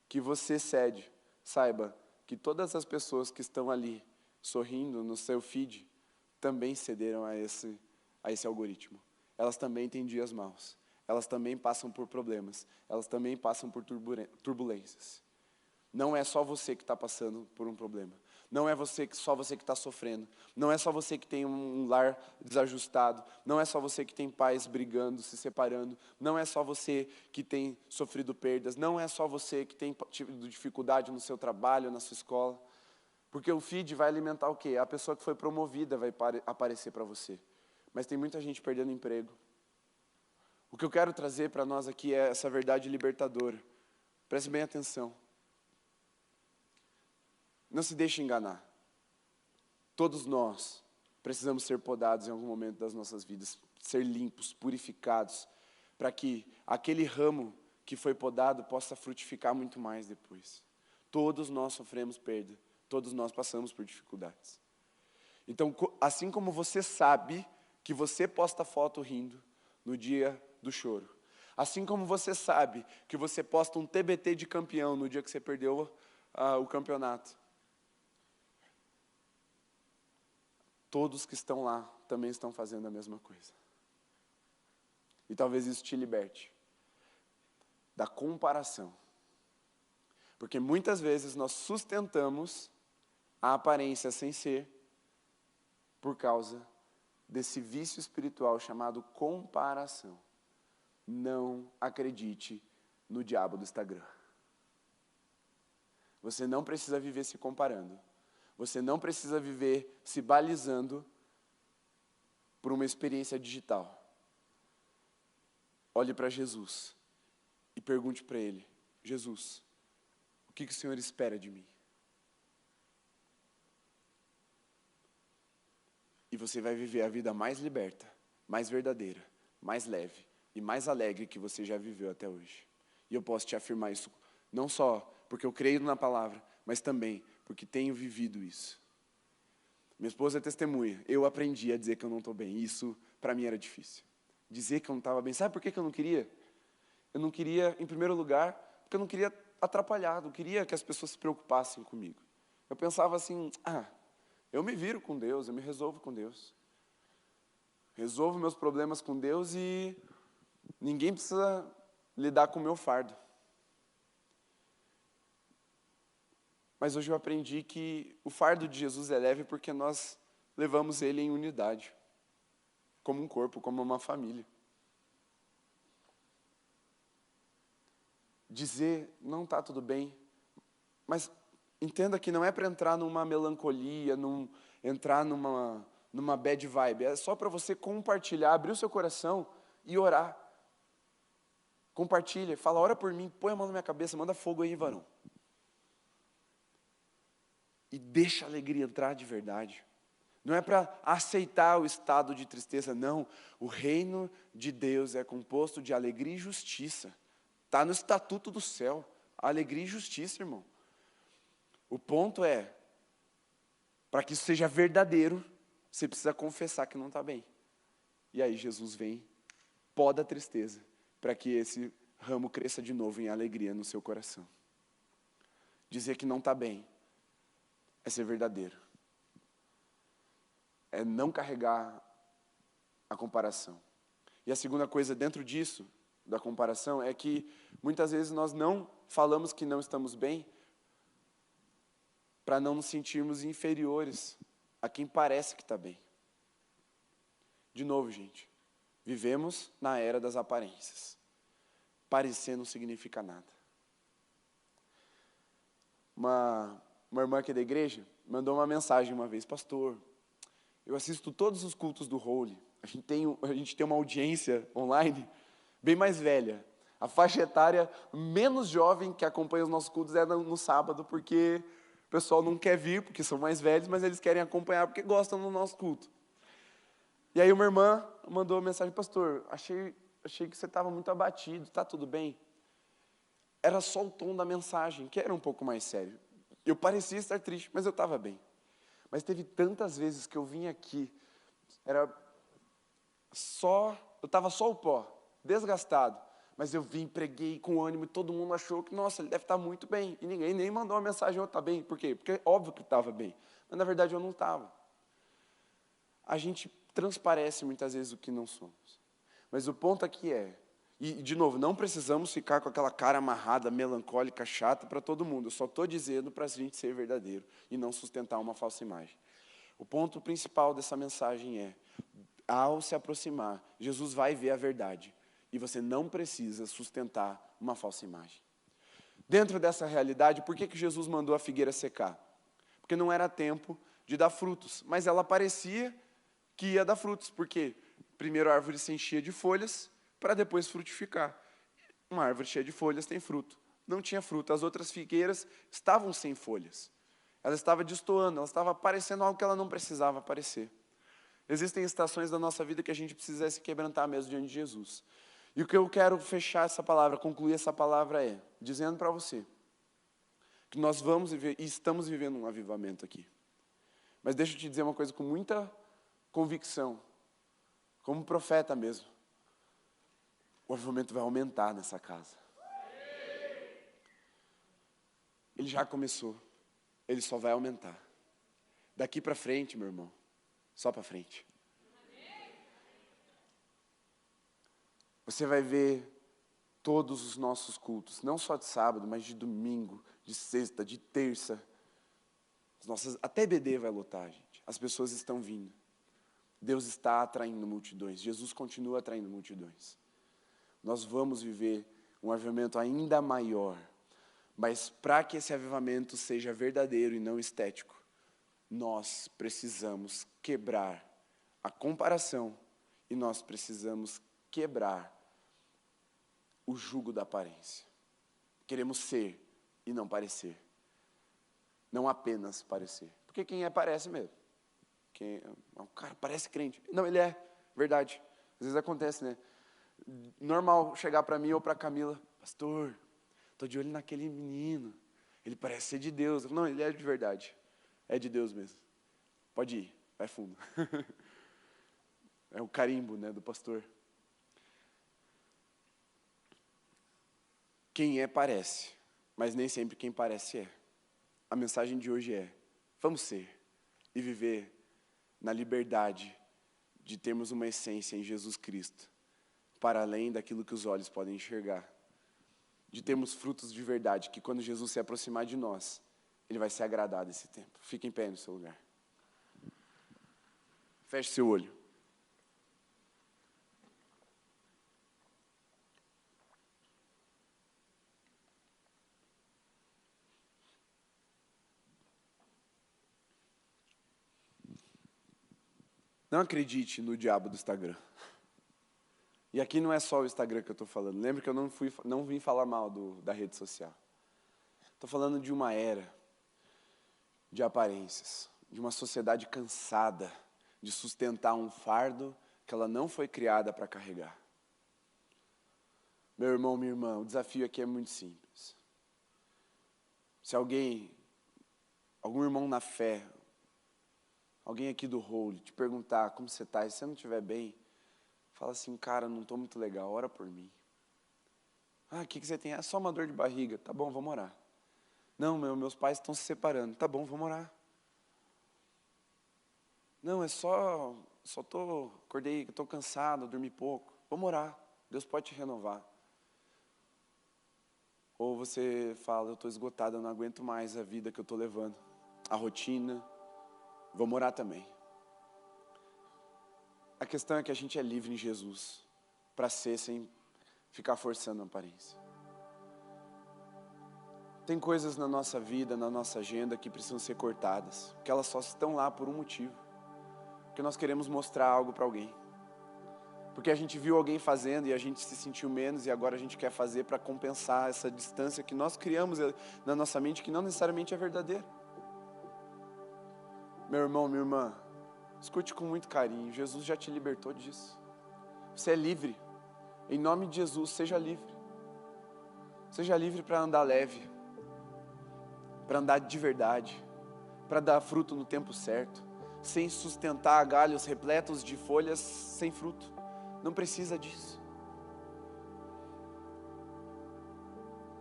que você cede, saiba que todas as pessoas que estão ali, sorrindo no seu feed, também cederam a esse algoritmo. Elas também têm dias maus. Elas também passam por problemas. Elas também passam por turbulências. Não é só você que está passando por um problema. Não é só você que está sofrendo. Não é só você que tem um lar desajustado. Não é só você que tem pais brigando, se separando. Não é só você que tem sofrido perdas. Não é só você que tem tido dificuldade no seu trabalho, na sua escola. Porque o feed vai alimentar o quê? A pessoa que foi promovida vai aparecer para você. Mas tem muita gente perdendo emprego. O que eu quero trazer para nós aqui é essa verdade libertadora. Preste bem atenção. Não se deixe enganar. Todos nós precisamos ser podados em algum momento das nossas vidas, ser limpos, purificados, para que aquele ramo que foi podado possa frutificar muito mais depois. Todos nós sofremos perda, todos nós passamos por dificuldades. Então, assim como você sabe que você posta foto rindo no dia do choro, assim como você sabe que você posta um TBT de campeão no dia que você perdeu o campeonato, todos que estão lá também estão fazendo a mesma coisa. E talvez isso te liberte da comparação. Porque muitas vezes nós sustentamos a aparência sem ser por causa desse vício espiritual chamado comparação. Não acredite no diabo do Instagram. Você não precisa viver se comparando. Você não precisa viver se balizando por uma experiência digital. Olhe para Jesus e pergunte para Ele: Jesus, o que o Senhor espera de mim? E você vai viver a vida mais liberta, mais verdadeira, mais leve e mais alegre que você já viveu até hoje. E eu posso te afirmar isso, não só porque eu creio na palavra, mas também porque tenho vivido isso. Minha esposa é testemunha. Eu aprendi a dizer que eu não estou bem. Isso, para mim, era difícil. Dizer que eu não estava bem. Sabe por que eu não queria? Eu não queria, em primeiro lugar, porque eu não queria atrapalhar, não queria que as pessoas se preocupassem comigo. Eu pensava assim, eu me viro com Deus, eu me resolvo com Deus. Resolvo meus problemas com Deus e ninguém precisa lidar com o meu fardo. Mas hoje eu aprendi que o fardo de Jesus é leve porque nós levamos ele em unidade, como um corpo, como uma família. Dizer, não está tudo bem, mas entenda que não é para entrar numa melancolia, entrar numa bad vibe, é só para você compartilhar, abrir o seu coração e orar. Compartilha, fala, ora por mim, põe a mão na minha cabeça, manda fogo aí, varão. E deixa a alegria entrar de verdade. Não é para aceitar o estado de tristeza, não. O reino de Deus é composto de alegria e justiça. Está no estatuto do céu. Alegria e justiça, irmão. O ponto é, para que isso seja verdadeiro, você precisa confessar que não está bem. E aí Jesus vem, poda a tristeza, para que esse ramo cresça de novo em alegria no seu coração. Dizer que não está bem é ser verdadeiro. É não carregar a comparação. E a segunda coisa dentro disso, da comparação, é que muitas vezes nós não falamos que não estamos bem para não nos sentirmos inferiores a quem parece que está bem. De novo, gente, vivemos na era das aparências. Parecer não significa nada. Uma irmã aqui da igreja mandou uma mensagem uma vez: pastor, eu assisto todos os cultos do Holy. A gente tem uma audiência online bem mais velha. A faixa etária menos jovem que acompanha os nossos cultos é no sábado, porque o pessoal não quer vir, porque são mais velhos, mas eles querem acompanhar porque gostam do nosso culto. E aí uma irmã mandou uma mensagem: pastor, achei que você estava muito abatido, está tudo bem? Era só o tom da mensagem, que era um pouco mais sério. Eu parecia estar triste, mas eu estava bem. Mas teve tantas vezes que eu vim aqui, eu estava só o pó, desgastado, mas eu vim, preguei com ânimo e todo mundo achou que, nossa, ele deve estar muito bem. E ninguém nem mandou uma mensagem: eu está bem. Por quê? Porque é óbvio que estava bem, mas na verdade eu não estava. A gente transparece muitas vezes o que não somos. Mas o ponto aqui é, e de novo, não precisamos ficar com aquela cara amarrada, melancólica, chata para todo mundo. Eu só estou dizendo para a gente ser verdadeiro e não sustentar uma falsa imagem. O ponto principal dessa mensagem é, ao se aproximar, Jesus vai ver a verdade. E você não precisa sustentar uma falsa imagem. Dentro dessa realidade, por que Jesus mandou a figueira secar? Porque não era tempo de dar frutos, mas ela parecia que ia dar frutos, porque primeiro a árvore se enchia de folhas, para depois frutificar. Uma árvore cheia de folhas tem fruto. Não tinha fruto. As outras figueiras estavam sem folhas. Ela estava destoando, ela estava parecendo algo que ela não precisava parecer. Existem estações da nossa vida que a gente precisa se quebrantar mesmo diante de Jesus. E o que eu quero fechar essa palavra, concluir essa palavra é, dizendo para você, que nós vamos viver, e estamos vivendo um avivamento aqui. Mas deixa eu te dizer uma coisa com muita convicção, como profeta mesmo. O avivamento vai aumentar nessa casa. Ele já começou, ele só vai aumentar. Daqui para frente, meu irmão, só para frente. Você vai ver todos os nossos cultos, não só de sábado, mas de domingo, de sexta, de terça. Até BD vai lotar, gente. As pessoas estão vindo. Deus está atraindo multidões. Jesus continua atraindo multidões. Nós vamos viver um avivamento ainda maior. Mas para que esse avivamento seja verdadeiro e não estético, nós precisamos quebrar a comparação e nós precisamos quebrar o jugo da aparência. Queremos ser e não parecer. Não apenas parecer. Porque quem é parece mesmo. O cara parece crente. Não, ele é. Verdade. Às vezes acontece, né? Normal chegar para mim ou para Camila. Pastor, estou de olho naquele menino. Ele parece ser de Deus. Não, ele é de verdade. É de Deus mesmo. Pode ir. Vai fundo. É o carimbo, né, do pastor. Quem é parece. Mas nem sempre quem parece é. A mensagem de hoje é, vamos ser e viver na liberdade de termos uma essência em Jesus Cristo, para além daquilo que os olhos podem enxergar. De termos frutos de verdade, que quando Jesus se aproximar de nós, Ele vai se agradar desse tempo. Fique em pé no seu lugar. Feche seu olho. Não acredite no diabo do Instagram. E aqui não é só o Instagram que eu estou falando. Lembra que eu não vim falar mal da rede social. Estou falando de uma era de aparências, de uma sociedade cansada de sustentar um fardo que ela não foi criada para carregar. Meu irmão, minha irmã, o desafio aqui é muito simples. Se algum irmão na fé, alguém aqui do Holy, te perguntar como você está, e se você não estiver bem, fala assim, cara, não estou muito legal, ora por mim. Ah, o que você tem? É só uma dor de barriga. Tá bom, vamos orar. Não, meus pais estão se separando. Tá bom, vamos orar. Não, acordei, estou cansado, dormi pouco. Vamos orar, Deus pode te renovar. Ou você fala, eu estou esgotado, eu não aguento mais a vida que eu estou levando. A rotina, vamos orar também. A questão é que a gente é livre em Jesus, para ser sem ficar forçando a aparência. Tem coisas na nossa vida, na nossa agenda, que precisam ser cortadas, que elas só estão lá por um motivo. Porque nós queremos mostrar algo para alguém. Porque a gente viu alguém fazendo e a gente se sentiu menos e agora a gente quer fazer para compensar essa distância que nós criamos na nossa mente, que não necessariamente é verdadeira. Meu irmão, minha irmã, escute com muito carinho, Jesus já te libertou disso. Você é livre. Em nome de Jesus, seja livre. Seja livre para andar leve, para andar de verdade, para dar fruto no tempo certo, sem sustentar galhos repletos de folhas sem fruto. Não precisa disso.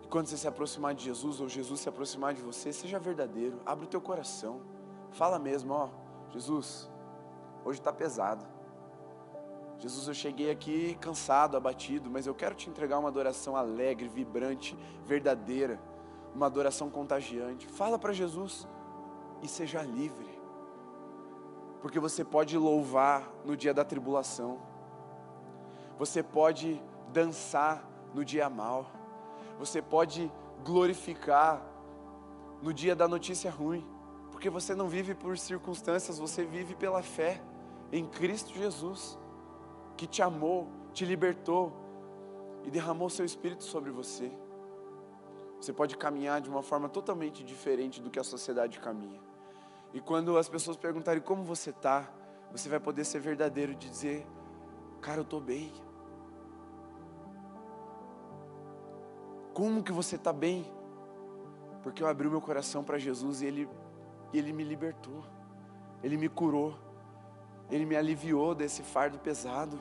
E quando você se aproximar de Jesus, ou Jesus se aproximar de você, seja verdadeiro, abre o teu coração. Fala mesmo, ó, Jesus, hoje está pesado. Jesus, eu cheguei aqui cansado, abatido, mas eu quero te entregar uma adoração alegre, vibrante, verdadeira, uma adoração contagiante. Fala para Jesus e seja livre, porque você pode louvar no dia da tribulação, você pode dançar no dia mau, você pode glorificar no dia da notícia ruim, porque você não vive por circunstâncias, você vive pela fé em Cristo Jesus, que te amou, te libertou e derramou seu Espírito sobre você. Você pode caminhar de uma forma totalmente diferente do que a sociedade caminha. E quando as pessoas perguntarem como você está, você vai poder ser verdadeiro de dizer, cara, eu estou bem. Como que você está bem? Porque eu abri o meu coração para Jesus e Ele me libertou. Ele me curou. Ele me aliviou desse fardo pesado.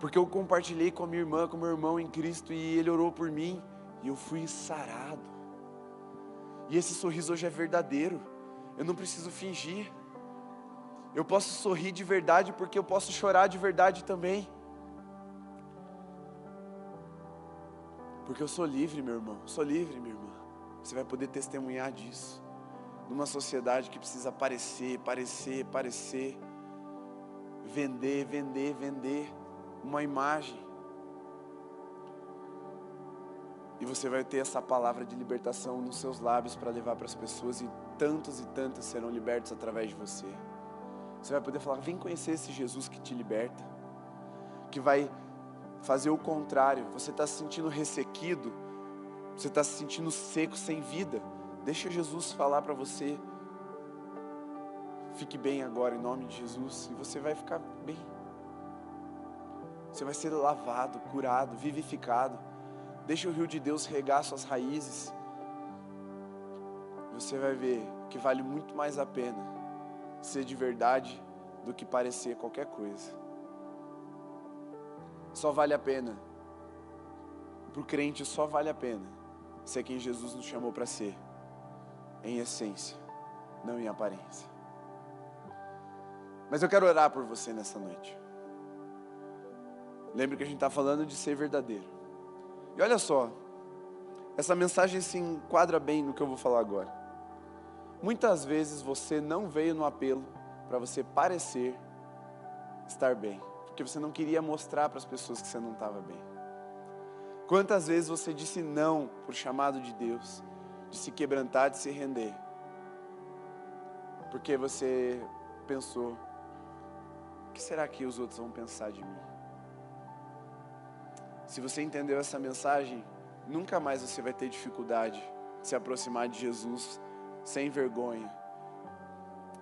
Porque eu compartilhei com a minha irmã, com o meu irmão em Cristo, e ele orou por mim, e eu fui sarado. E esse sorriso hoje é verdadeiro. Eu não preciso fingir. Eu posso sorrir de verdade, porque eu posso chorar de verdade também. Porque eu sou livre, meu irmão. Eu sou livre, minha irmã. Você vai poder testemunhar disso. Numa sociedade que precisa parecer. Vender uma imagem. E você vai ter essa palavra de libertação nos seus lábios para levar para as pessoas, e tantos serão libertos através de você. Você vai poder falar: vem conhecer esse Jesus que te liberta, que vai fazer o contrário. Você está se sentindo ressequido, você está se sentindo seco, sem vida. Deixa Jesus falar para você: fique bem agora em nome de Jesus, e você vai ficar bem. Você vai ser lavado, curado, vivificado. Deixa o rio de Deus regar suas raízes. Você vai ver que vale muito mais a pena ser de verdade do que parecer qualquer coisa. Só vale a pena, para o crente só vale a pena ser quem Jesus nos chamou para ser, em essência, não em aparência. Mas eu quero orar por você nessa noite. Lembre que a gente está falando de ser verdadeiro. E olha só, essa mensagem se enquadra bem no que eu vou falar agora. Muitas vezes você não veio no apelo para você parecer estar bem, porque você não queria mostrar para as pessoas que você não estava bem. Quantas vezes você disse não por chamado de Deus, de se quebrantar, de se render, porque você pensou: o que será que os outros vão pensar de mim? Se você entendeu essa mensagem, nunca mais você vai ter dificuldade de se aproximar de Jesus sem vergonha,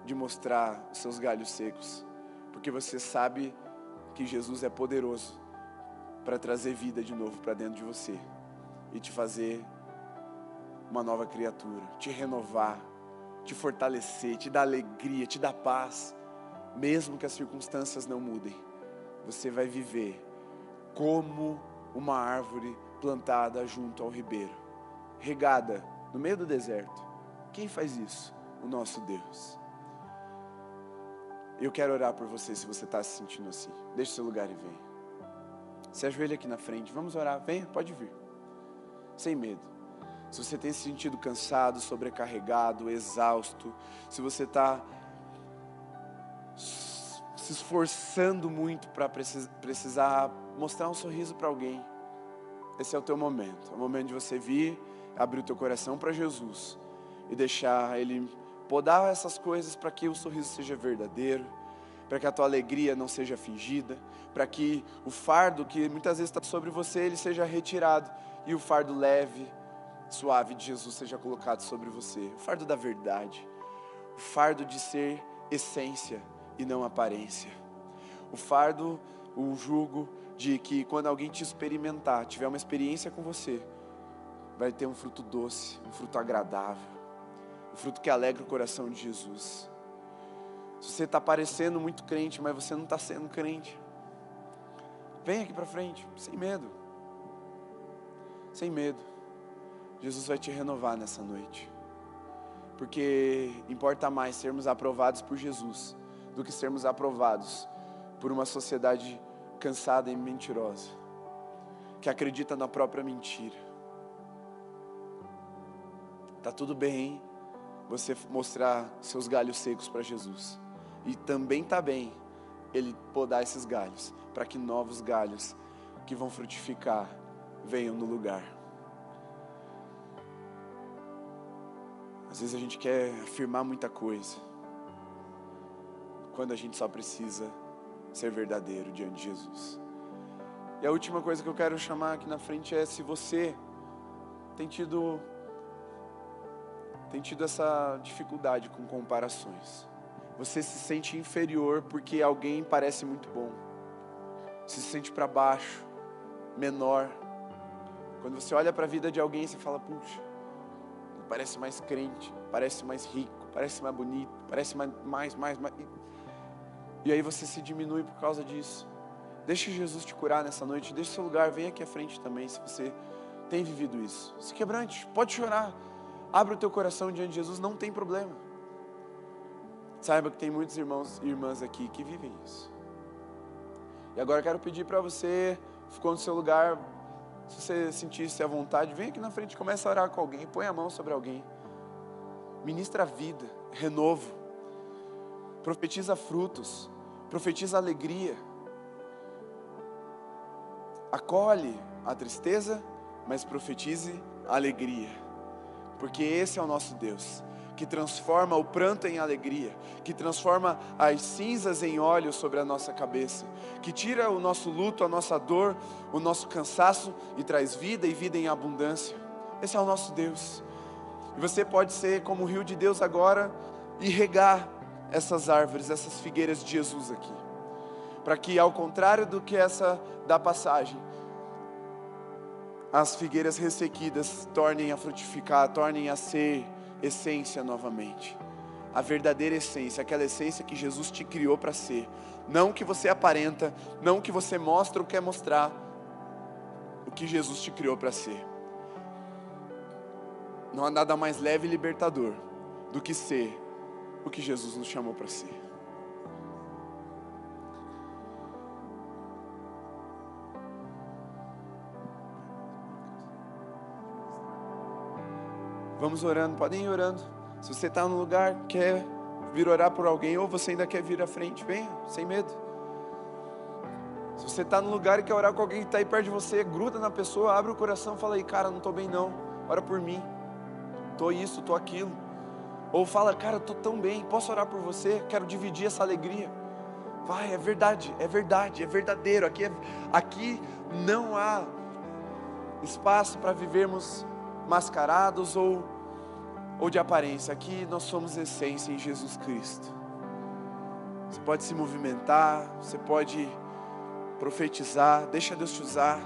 de mostrar os seus galhos secos, porque você sabe que Jesus é poderoso para trazer vida de novo para dentro de você e te fazer uma nova criatura, te renovar, te fortalecer, te dar alegria, te dar paz. Mesmo que as circunstâncias não mudem, você vai viver como uma árvore plantada junto ao ribeiro, regada no meio do deserto. Quem faz isso? O nosso Deus. Eu quero orar por você se você está se sentindo assim. Deixe seu lugar e vem. Se ajoelha aqui na frente, vamos orar. Venha, pode vir. Sem medo. Se você tem se sentido cansado, sobrecarregado, exausto, se você está se esforçando muito para precisar mostrar um sorriso para alguém, esse é o teu momento. É o momento de você vir, abrir o teu coração para Jesus e deixar Ele podar essas coisas para que o sorriso seja verdadeiro, para que a tua alegria não seja fingida, para que o fardo que muitas vezes está sobre você, ele seja retirado e o fardo leve, suave de Jesus seja colocado sobre você. O fardo da verdade, o fardo de ser essência e não aparência. O fardo, o jugo de que quando alguém te experimentar, tiver uma experiência com você, vai ter um fruto doce, um fruto agradável, um fruto que alegra o coração de Jesus. Se você está parecendo muito crente, mas você não está sendo crente, vem aqui para frente, sem medo. Sem medo. Jesus vai te renovar nessa noite. Porque importa mais sermos aprovados por Jesus do que sermos aprovados por uma sociedade cansada e mentirosa, que acredita na própria mentira. Tá tudo bem você mostrar seus galhos secos para Jesus. E também tá bem Ele podar esses galhos, para que novos galhos que vão frutificar venham no lugar. Às vezes a gente quer afirmar muita coisa, quando a gente só precisa ser verdadeiro diante de Jesus. E a última coisa que eu quero chamar aqui na frente é: se você tem tido essa dificuldade com comparações, você se sente inferior porque alguém parece muito bom, se sente para baixo, menor, Quando você olha para a vida de alguém, você fala, puxa, ele parece mais crente, parece mais rico, parece mais bonito, parece mais. E aí você se diminui por causa disso. Deixa Jesus te curar nessa noite, deixa o seu lugar, vem aqui à frente também, se você tem vivido isso. Se quebrante, pode chorar, abre o teu coração diante de Jesus, não tem problema. Saiba que tem muitos irmãos e irmãs aqui que vivem isso. E agora eu quero pedir para você, ficou no seu lugar, se você sentir-se à vontade, vem aqui na frente, começa a orar com alguém, põe a mão sobre alguém, ministra a vida, renovo, profetiza frutos, profetiza alegria, acolhe a tristeza, mas profetize a alegria, porque esse é o nosso Deus, que transforma o pranto em alegria, que transforma as cinzas em óleo sobre a nossa cabeça, que tira o nosso luto, a nossa dor, o nosso cansaço e traz vida e vida em abundância. Esse é o nosso Deus. E você pode ser como o rio de Deus agora e regar essas árvores, essas figueiras de Jesus aqui, para que, ao contrário do que essa da passagem, as figueiras ressequidas tornem a frutificar, tornem a ser essência novamente, a verdadeira essência, aquela essência que Jesus te criou para ser, não o que você aparenta, não o que você mostra ou quer mostrar, o que Jesus te criou para ser. Não há nada mais leve e libertador do que ser o que Jesus nos chamou para ser. Vamos orando, podem ir orando. Se você está no lugar, quer vir orar por alguém, ou você ainda quer vir à frente, venha, sem medo. Se você está no lugar e quer orar com alguém que está aí perto de você, gruda na pessoa, abre o coração, fala aí, cara, não estou bem não, ora por mim, estou isso, estou aquilo. Ou fala, cara, estou tão bem, posso orar por você, quero dividir essa alegria. Vai, é verdade, é verdadeiro, aqui não há espaço para vivermos mascarados ou de aparência. Aqui nós somos essência em Jesus Cristo. Você pode se movimentar, você pode profetizar, deixa Deus te usar.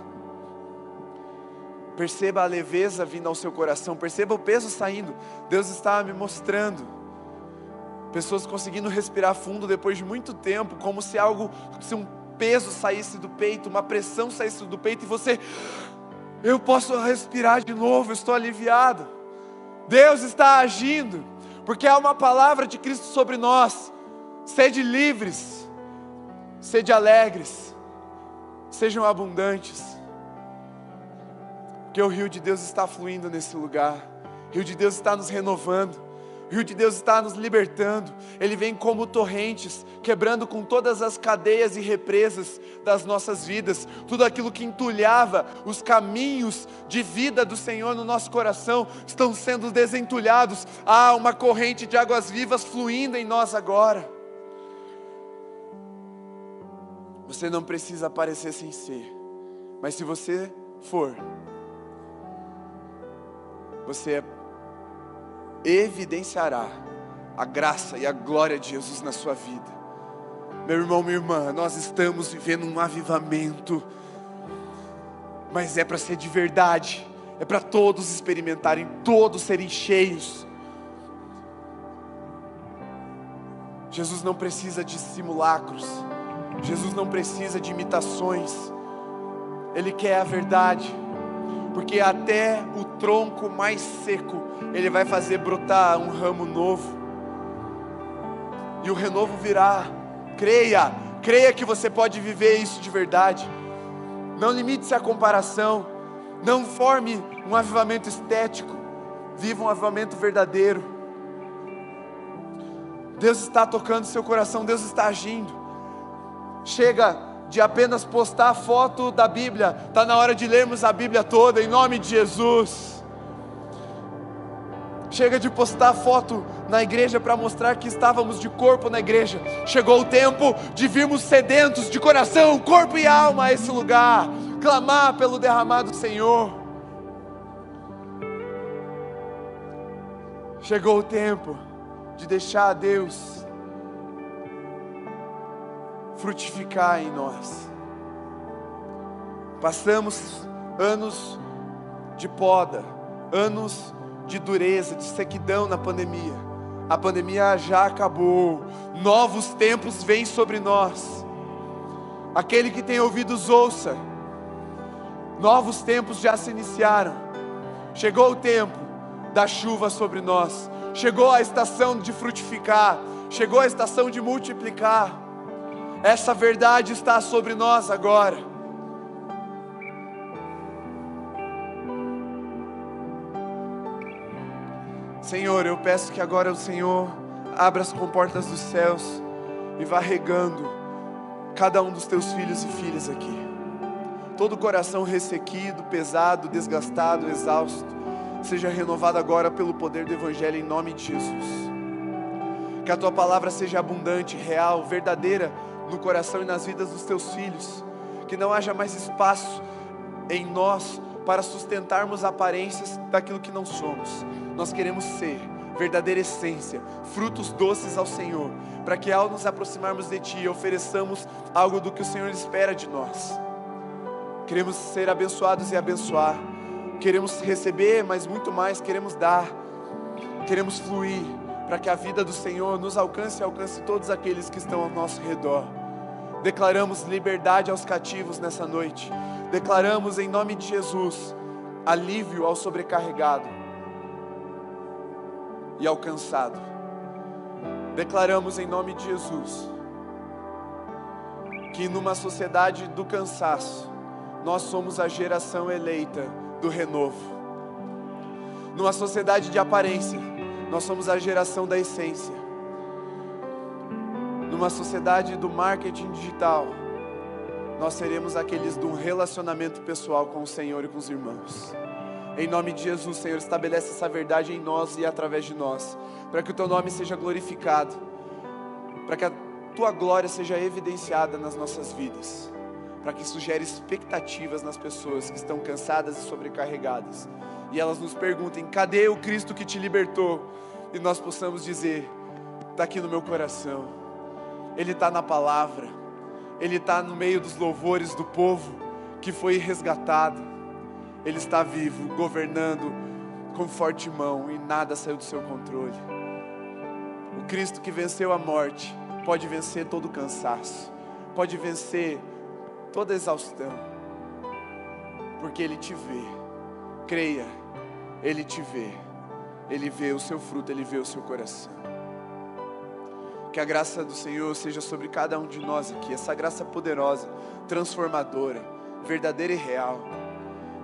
Perceba a leveza vindo ao seu coração, perceba o peso saindo. Deus está me mostrando pessoas conseguindo respirar fundo depois de muito tempo, como se um peso saísse do peito, uma pressão saísse do peito e você, eu posso respirar de novo, eu estou aliviado. Deus está agindo, porque há uma palavra de Cristo sobre nós. Sede livres, sede alegres, sejam abundantes, porque o rio de Deus está fluindo nesse lugar, o rio de Deus está nos renovando, o rio de Deus está nos libertando. Ele vem como torrentes, quebrando com todas as cadeias e represas das nossas vidas, tudo aquilo que entulhava os caminhos de vida do Senhor no nosso coração, estão sendo desentulhados. Há uma corrente de águas vivas fluindo em nós agora. Você não precisa aparecer sem ser, mas se você for, você evidenciará a graça e a glória de Jesus na sua vida. Meu irmão, minha irmã, nós estamos vivendo um avivamento, mas é para ser de verdade, é para todos experimentarem, todos serem cheios. Jesus não precisa de simulacros, Jesus não precisa de imitações, Ele quer a verdade, porque até o tronco mais seco Ele vai fazer brotar um ramo novo, e o renovo virá. Creia que você pode viver isso de verdade. Não limite-se à comparação, não forme um avivamento estético, viva um avivamento verdadeiro. Deus está tocando seu coração, Deus está agindo. Chega de apenas postar a foto da Bíblia, está na hora de lermos a Bíblia toda, em nome de Jesus. Chega de postar foto na igreja para mostrar que estávamos de corpo na igreja. Chegou o tempo de virmos sedentos de coração, corpo e alma a esse lugar, clamar pelo derramado Senhor. Chegou o tempo de deixar Deus frutificar em nós. Passamos anos de poda, anos de dureza, de sequidão na pandemia. A pandemia já acabou, novos tempos vêm sobre nós. Aquele que tem ouvidos ouça, novos tempos já se iniciaram. Chegou o tempo da chuva sobre nós, chegou a estação de frutificar, chegou a estação de multiplicar. Essa verdade está sobre nós agora. Senhor, eu peço que agora o Senhor abra as comportas dos céus e vá regando cada um dos teus filhos e filhas aqui. Todo coração ressequido, pesado, desgastado, exausto, seja renovado agora pelo poder do Evangelho em nome de Jesus. Que a tua palavra seja abundante, real, verdadeira no coração e nas vidas dos teus filhos. Que não haja mais espaço em nós para sustentarmos aparências daquilo que não somos. Nós queremos ser verdadeira essência, frutos doces ao Senhor, para que ao nos aproximarmos de Ti, ofereçamos algo do que o Senhor espera de nós. Queremos ser abençoados e abençoar, queremos receber, mas muito mais, queremos dar, queremos fluir, para que a vida do Senhor nos alcance e alcance todos aqueles que estão ao nosso redor. Declaramos liberdade aos cativos nessa noite, declaramos em nome de Jesus, alívio ao sobrecarregado e ao cansado. Declaramos em nome de Jesus, que numa sociedade do cansaço, nós somos a geração eleita do renovo. Numa sociedade de aparência, nós somos a geração da essência. Numa sociedade do marketing digital, nós seremos aqueles de um relacionamento pessoal com o Senhor e com os irmãos. Em nome de Jesus, Senhor, estabelece essa verdade em nós e através de nós, para que o Teu nome seja glorificado, para que a Tua glória seja evidenciada nas nossas vidas, para que isso gere expectativas nas pessoas que estão cansadas e sobrecarregadas, e elas nos perguntem: cadê o Cristo que te libertou? E nós possamos dizer: está aqui no meu coração, Ele está na palavra, Ele está no meio dos louvores do povo que foi resgatado. Ele está vivo, governando com forte mão, e nada saiu do seu controle. O Cristo que venceu a morte pode vencer todo o cansaço, pode vencer toda a exaustão, porque Ele te vê. Creia, Ele te vê, Ele vê o seu fruto, Ele vê o seu coração. Que a graça do Senhor seja sobre cada um de nós aqui, essa graça poderosa, transformadora, verdadeira e real.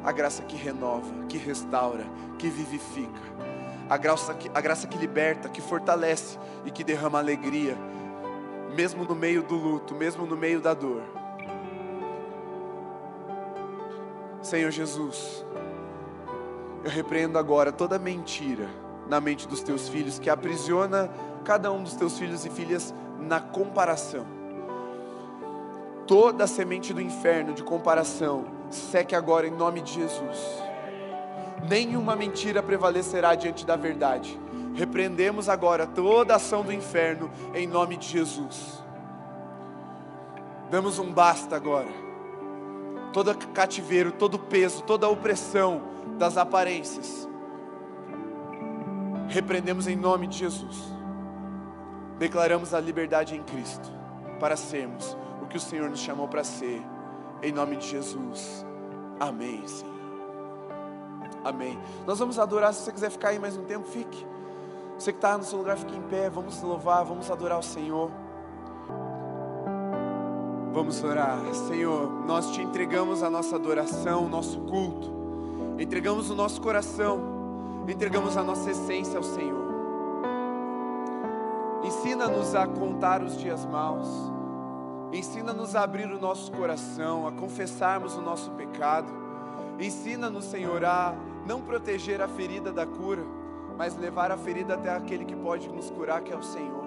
A graça que renova, que restaura, que vivifica. A graça que liberta, que fortalece e que derrama alegria, mesmo no meio do luto, mesmo no meio da dor. Senhor Jesus, eu repreendo agora toda mentira na mente dos Teus filhos, que aprisiona cada um dos Teus filhos e filhas na comparação. Toda a semente do inferno de comparação seque agora em nome de Jesus. Nenhuma mentira prevalecerá diante da verdade. Repreendemos agora toda ação do inferno em nome de Jesus. Damos um basta agora. Todo cativeiro, todo peso, toda opressão das aparências, repreendemos em nome de Jesus. Declaramos a liberdade em Cristo, para sermos o que o Senhor nos chamou para ser, em nome de Jesus. Amém, Senhor. Amém. Nós vamos adorar. Se você quiser ficar aí mais um tempo, fique. Você que está no seu lugar, fique em pé. Vamos louvar, vamos adorar o Senhor. Vamos orar. Senhor, nós te entregamos a nossa adoração, o nosso culto. Entregamos o nosso coração, entregamos a nossa essência ao Senhor. Ensina-nos a contar os dias maus. Ensina-nos a abrir o nosso coração, a confessarmos o nosso pecado. Ensina-nos, Senhor, a não proteger a ferida da cura, mas levar a ferida até aquele que pode nos curar, que é o Senhor.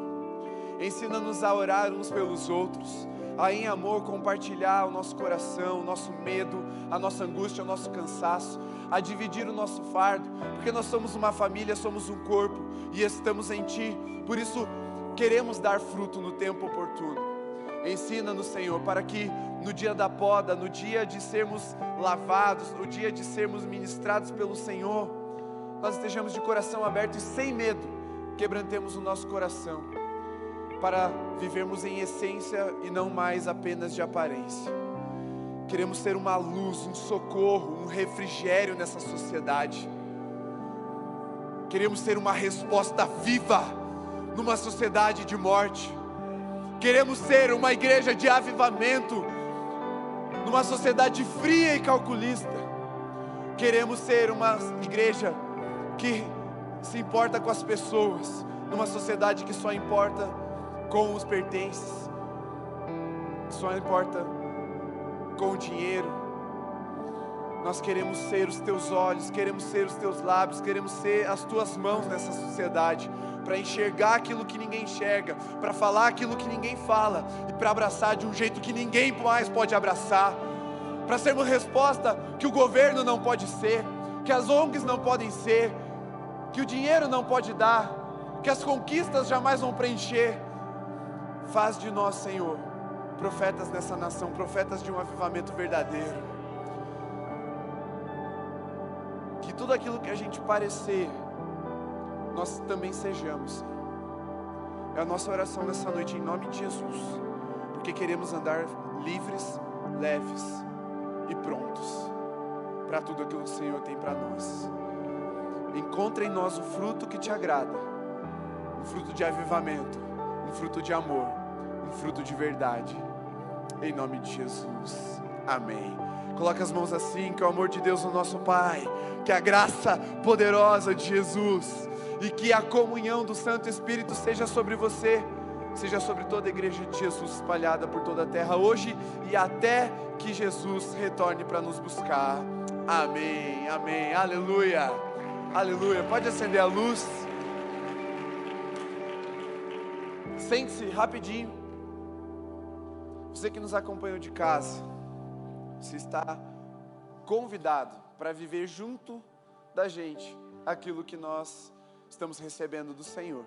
Ensina-nos a orar uns pelos outros, a em amor compartilhar o nosso coração, o nosso medo, a nossa angústia, o nosso cansaço, a dividir o nosso fardo, porque nós somos uma família, somos um corpo e estamos em Ti. Por isso queremos dar fruto no tempo oportuno. Ensina-nos, Senhor, para que no dia da poda, no dia de sermos lavados, no dia de sermos ministrados pelo Senhor, nós estejamos de coração aberto e sem medo, quebrantemos o nosso coração, para vivermos em essência e não mais apenas de aparência. Queremos ser uma luz, um socorro, um refrigério nessa sociedade. Queremos ser uma resposta viva numa sociedade de morte. Queremos ser uma igreja de avivamento numa sociedade fria e calculista. Queremos ser uma igreja que se importa com as pessoas, numa sociedade que só importa com os pertences, que só importa com o dinheiro. Nós queremos ser os teus olhos, queremos ser os teus lábios, queremos ser as tuas mãos nessa sociedade, para enxergar aquilo que ninguém enxerga, para falar aquilo que ninguém fala, e para abraçar de um jeito que ninguém mais pode abraçar, para sermos resposta que o governo não pode ser, que as ONGs não podem ser, que o dinheiro não pode dar, que as conquistas jamais vão preencher. Faz de nós, Senhor, profetas nessa nação, profetas de um avivamento verdadeiro. Que tudo aquilo que a gente parecer, nós também sejamos. É a nossa oração nessa noite, em nome de Jesus, porque queremos andar livres, leves e prontos para tudo aquilo que o Senhor tem para nós. Encontra em nós o fruto que te agrada, um fruto de avivamento, um fruto de amor, um fruto de verdade, em nome de Jesus, amém. Coloca as mãos assim, que o amor de Deus, o nosso Pai, que a graça poderosa de Jesus e que a comunhão do Santo Espírito seja sobre você, seja sobre toda a igreja de Jesus espalhada por toda a terra, hoje e até que Jesus retorne para nos buscar. Amém, amém, aleluia, aleluia. Pode acender a luz. Sente-se rapidinho. Você que nos acompanhou de casa, você está convidado para viver junto da gente aquilo que nós estamos recebendo do Senhor.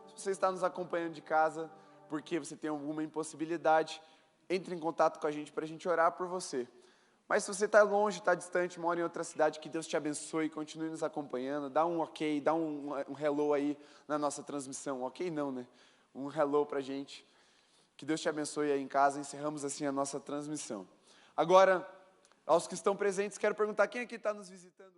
Se você está nos acompanhando de casa porque você tem alguma impossibilidade, entre em contato com a gente para a gente orar por você. Mas se você está longe, está distante, mora em outra cidade, que Deus te abençoe, continue nos acompanhando, dá um ok, dá um hello aí na nossa transmissão. Ok não, né? Um hello para a gente. Que Deus te abençoe aí em casa. Encerramos assim a nossa transmissão. Agora, aos que estão presentes, quero perguntar quem aqui está nos visitando.